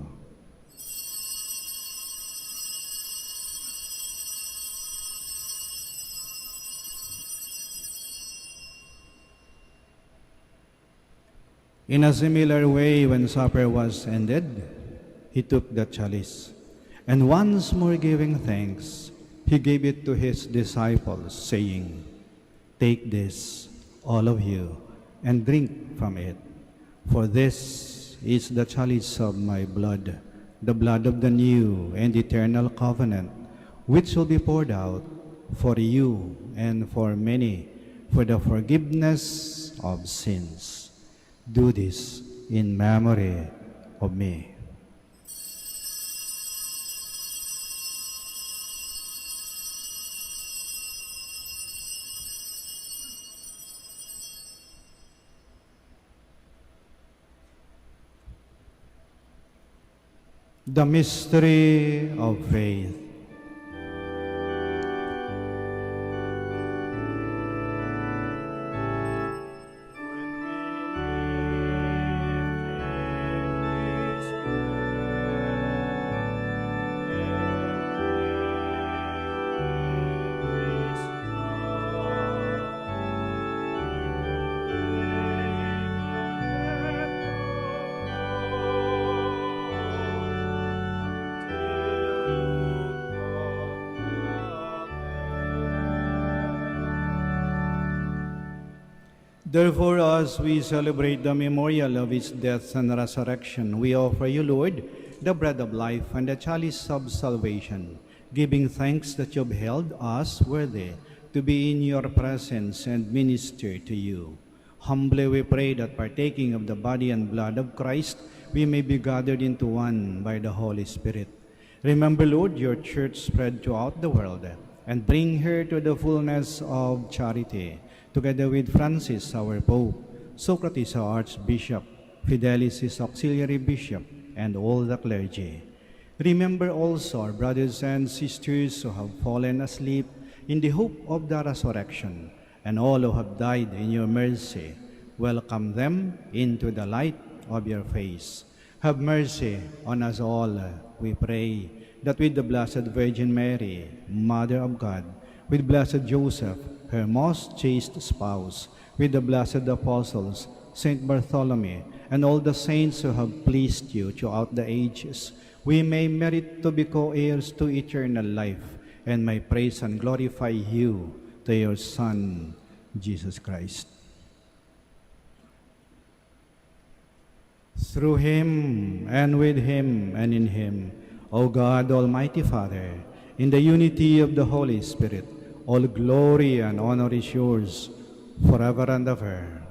[SPEAKER 3] In a similar way, when supper was ended, he took the chalice, and once more giving thanks, he gave it to his disciples, saying, "Take this, all of you, and drink from it, for this is the chalice of my blood, the blood of the new and eternal covenant, which will be poured out for you and for many for the forgiveness of sins. Do this in memory of me." The mystery of faith. Therefore, as we celebrate the memorial of his death and resurrection, we offer you, Lord, the bread of life and the chalice of salvation, giving thanks that you have held us worthy to be in your presence and minister to you. Humbly we pray that partaking of the body and blood of Christ, we may be gathered into one by the Holy Spirit. Remember, Lord, your church spread throughout the world, and bring her to the fullness of charity, together with Francis, our Pope, Socrates, our Archbishop, Fidelis, his auxiliary bishop, and all the clergy. Remember also our brothers and sisters who have fallen asleep in the hope of the resurrection, and all who have died in your mercy. Welcome them into the light of your face. Have mercy on us all, we pray, that with the Blessed Virgin Mary, Mother of God, with Blessed Joseph, her most chaste spouse, with the blessed apostles, Saint Bartholomew, and all the saints who have pleased you throughout the ages, we may merit to be co-heirs to eternal life, and may praise and glorify you to your Son, Jesus Christ. Through him, and with him, and in him, O God, Almighty Father, in the unity of the Holy Spirit, all glory and honor is yours, forever and ever.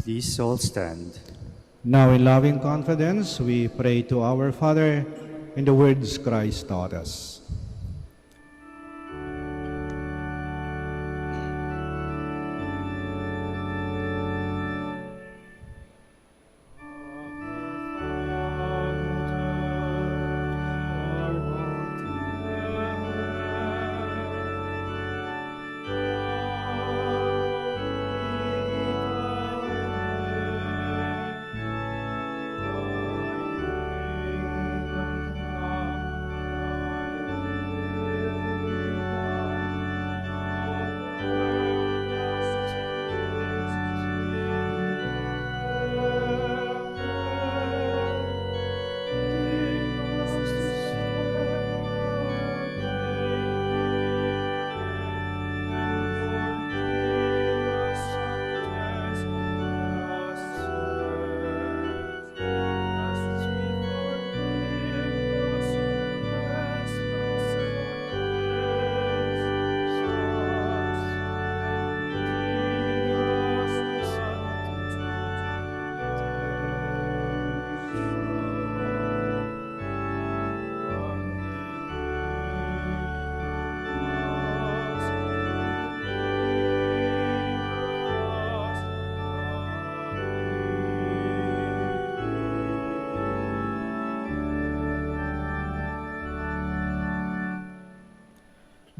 [SPEAKER 1] Please all stand.
[SPEAKER 3] Now in loving confidence, we pray to our Father in the words Christ taught us.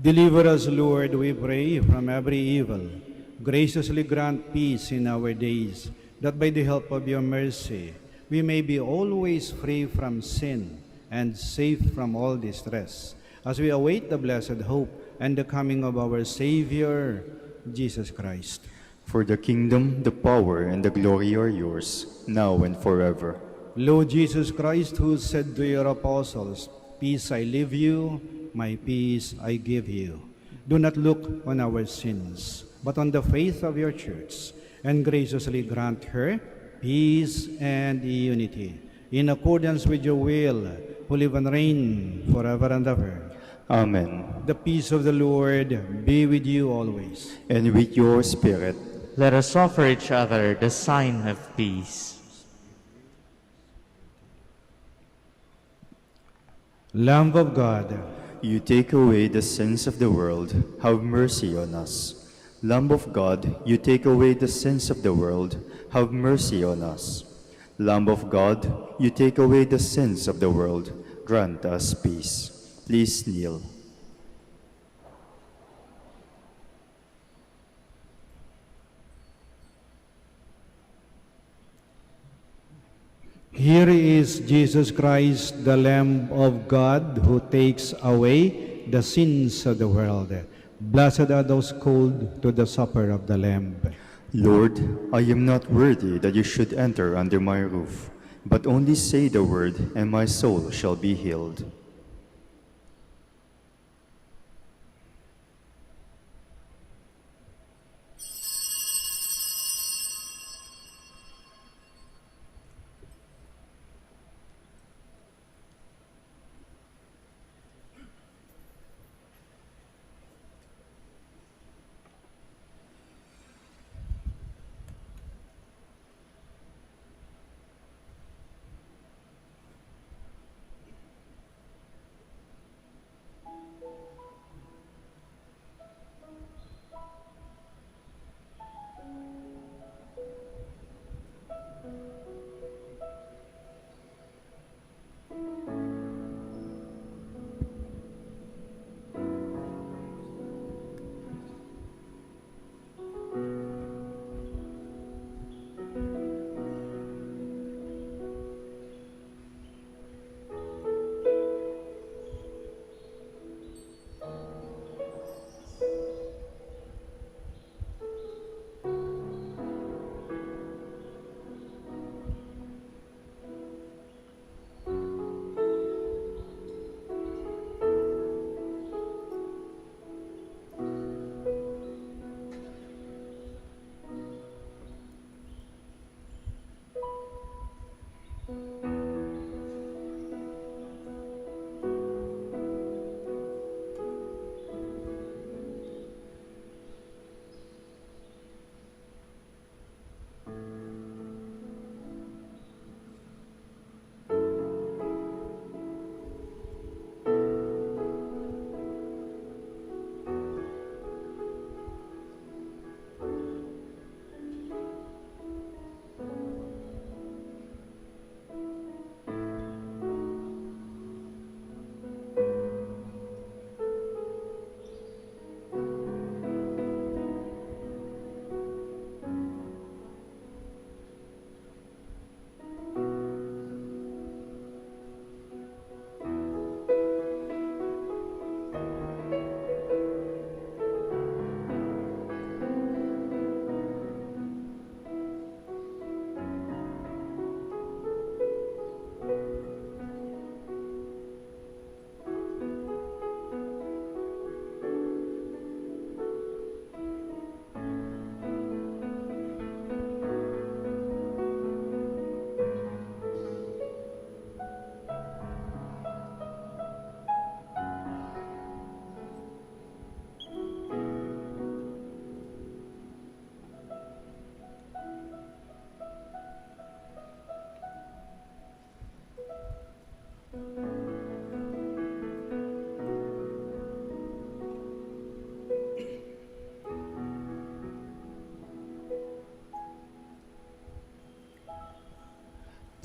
[SPEAKER 3] Deliver us, Lord, we pray, from every evil. Graciously grant peace in our days, that by the help of your mercy, we may be always free from sin and safe from all distress, as we await the blessed hope and the coming of our Savior, Jesus Christ.
[SPEAKER 1] For the kingdom, the power, and the glory are yours, now and forever.
[SPEAKER 3] Lord Jesus Christ, who said to your apostles, "Peace I leave you, my peace I give you," do not look on our sins, but on the faith of your church, and graciously grant her peace and unity, in accordance with your will, who live and reign forever and ever.
[SPEAKER 1] Amen.
[SPEAKER 3] The peace of the Lord be with you always.
[SPEAKER 1] And with your spirit.
[SPEAKER 4] Let us offer each other the sign of peace.
[SPEAKER 3] Lamb of God,
[SPEAKER 1] You take away the sins of the world, have mercy on us. Lamb of God, you take away the sins of the world, have mercy on us. Lamb of God, you take away the sins of the world, grant us peace. Please kneel.
[SPEAKER 3] here is Jesus Christ, the Lamb of God, who takes away the sins of the world. Blessed are those called to the supper of the Lamb.
[SPEAKER 1] Lord, I am not worthy that you should enter under my roof, but only say the word, and my soul shall be healed.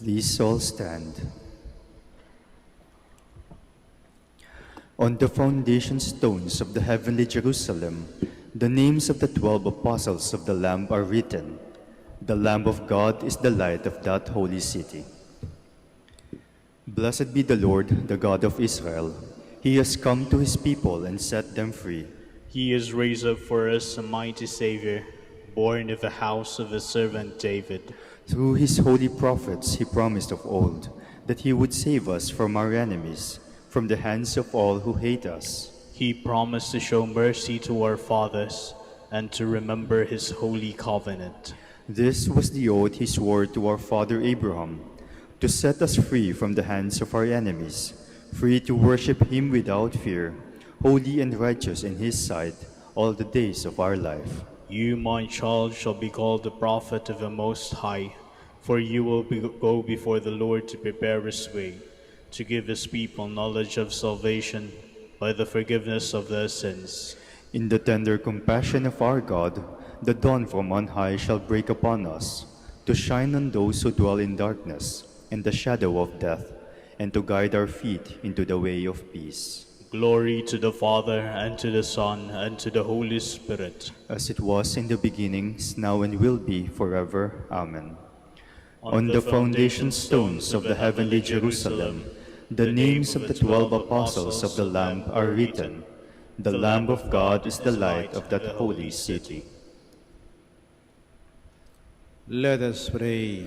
[SPEAKER 1] Please all stand. On the foundation stones of the heavenly Jerusalem, the names of the 12 apostles of the Lamb are written. The Lamb of God is the light of that holy city. Blessed be the Lord, the God of Israel. He has come to his people and set them free.
[SPEAKER 2] He has raised up for us a mighty Savior, born of the house of his servant David.
[SPEAKER 1] Through his holy prophets he promised of old that he would save us from our enemies, from the hands of all who hate us.
[SPEAKER 2] He promised to show mercy to our fathers and to remember his holy covenant.
[SPEAKER 1] This was the oath he swore to our father Abraham, to set us free from the hands of our enemies, free to worship him without fear, holy and righteous in his sight all the days of our life.
[SPEAKER 2] You, my child, shall be called the prophet of the Most High, for you will go before the Lord to prepare his way, to give his people knowledge of salvation by the forgiveness of their sins.
[SPEAKER 1] In the tender compassion of our God, the dawn from on high shall break upon us, to shine on those who dwell in darkness and the shadow of death, and to guide our feet into the way of peace.
[SPEAKER 2] Glory to the Father, and to the Son, and to the Holy Spirit.
[SPEAKER 1] As it was in the beginning, is now, and will be forever. Amen. On the foundation stones of the heavenly Jerusalem, the names of the 12 apostles of the Lamb are written. The Lamb of God is the light of that holy city.
[SPEAKER 3] Let us pray.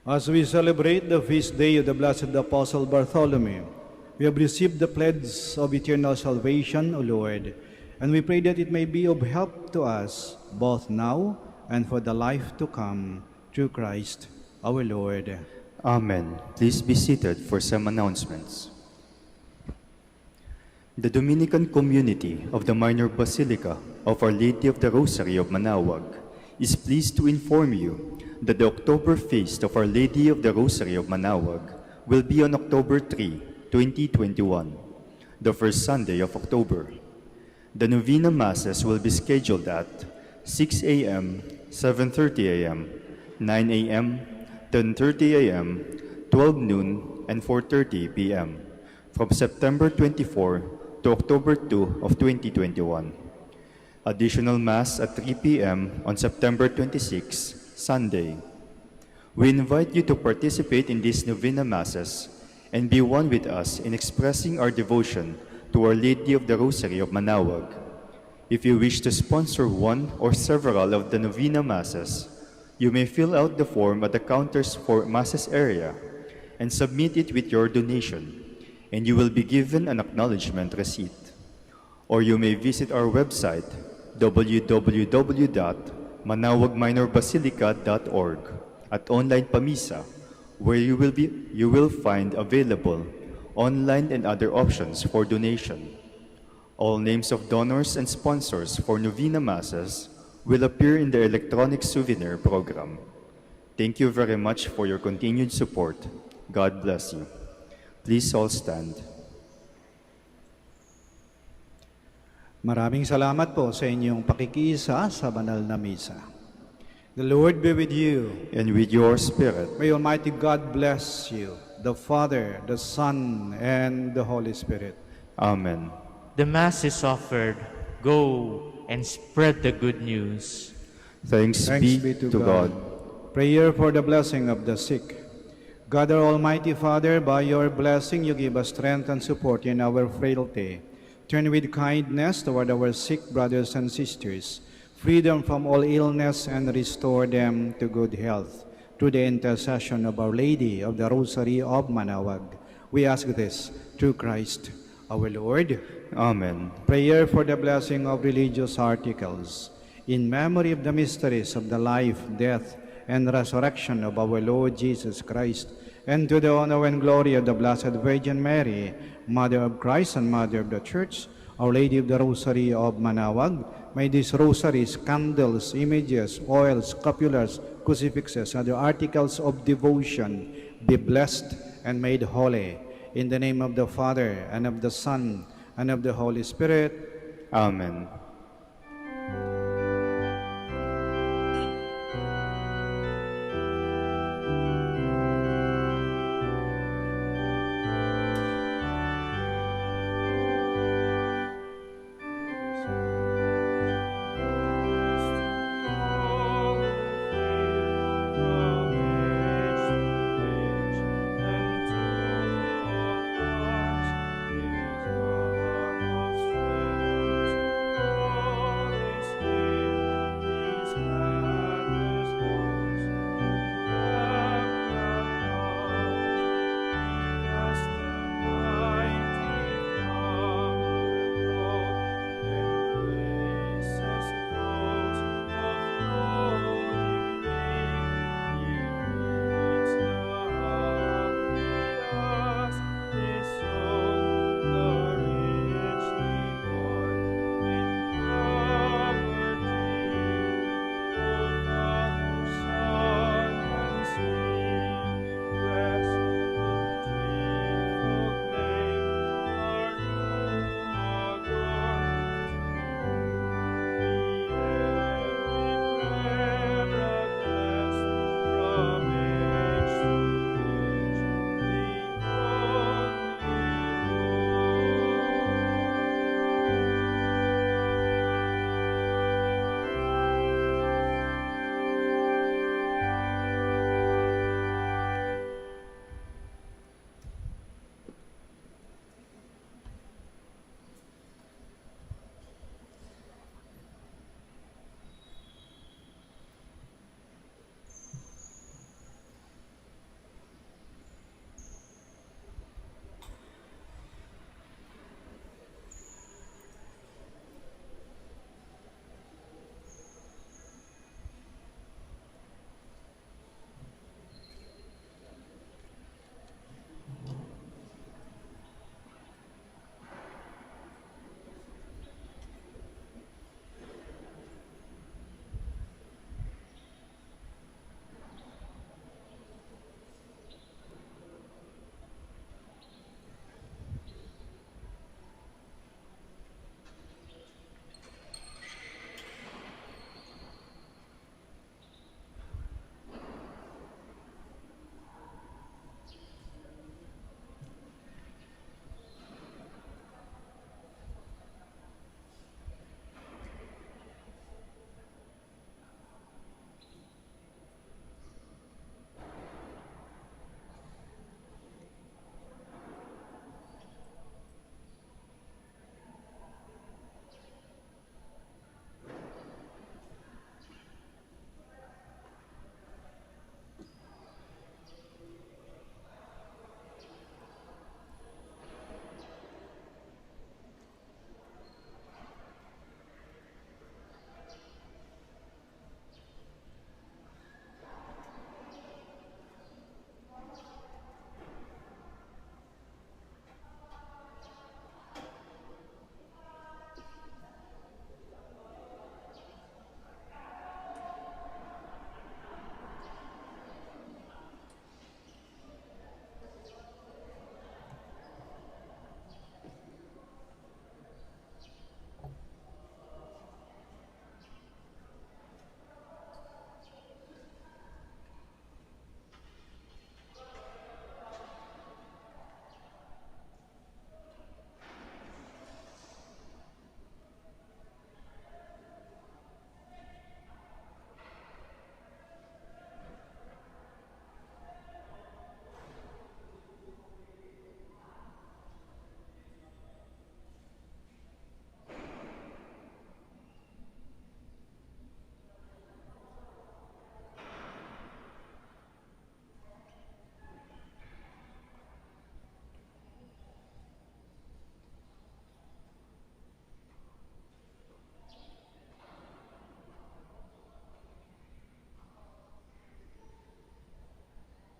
[SPEAKER 3] As we celebrate the feast day of the blessed Apostle Bartholomew, we have received the pledge of eternal salvation, O Lord, and we pray that it may be of help to us, both now and for the life to come, through Christ our Lord.
[SPEAKER 1] Amen. Please be seated for some announcements. The Dominican community of the Minor Basilica of Our Lady of the Rosary of Manaoag is pleased to inform you that the October Feast of Our Lady of the Rosary of Manaoag will be on October 3, 2021, the first Sunday of October. The Novena Masses will be scheduled at 6 a.m., 7:30 a.m., 9 a.m., 10:30 a.m., 12 noon, and 4:30 p.m. from September 24 to October 2 of 2021. Additional Mass at 3 p.m. on September 26, Sunday. We invite you to participate in these Novena Masses and be one with us in expressing our devotion to Our Lady of the Rosary of Manaoag. If you wish to sponsor one or several of the Novena Masses, you may fill out the form at the counters for Masses area and submit it with your donation, and you will be given an acknowledgement receipt. Or you may visit our website, www.manaoagminorbasilica.org, at Online Pamisa, where you will find available online and other options for donation. All names of donors and sponsors for Novena Masses will appear in the electronic souvenir program. Thank you very much for your continued support. God bless you. Please all stand.
[SPEAKER 3] Maraming salamat po sa inyong pakikiisa sa banal na misa. The Lord be with you.
[SPEAKER 1] And with your spirit.
[SPEAKER 3] May Almighty God bless you, the Father, the Son, and the Holy Spirit.
[SPEAKER 1] Amen.
[SPEAKER 4] The Mass is offered. Go and spread the good news.
[SPEAKER 1] Thanks be to God.
[SPEAKER 3] Prayer for the blessing of the sick. God, our Almighty Father, by your blessing you give us strength and support in our frailty. Turn with kindness toward our sick brothers and sisters, free them from all illness, and restore them to good health. Through the intercession of Our Lady of the Rosary of Manaoag, we ask this through Christ our Lord.
[SPEAKER 1] Amen.
[SPEAKER 3] Prayer for the blessing of religious articles. In memory of the mysteries of the life, death, and resurrection of our Lord Jesus Christ, and to the honor and glory of the Blessed Virgin Mary, Mother of Christ and Mother of the Church, Our Lady of the Rosary of Manaoag, may these rosaries, candles, images, oils, scapulars, crucifixes, and other articles of devotion be blessed and made holy. In the name of the Father, and of the Son, and of the Holy Spirit.
[SPEAKER 1] Amen.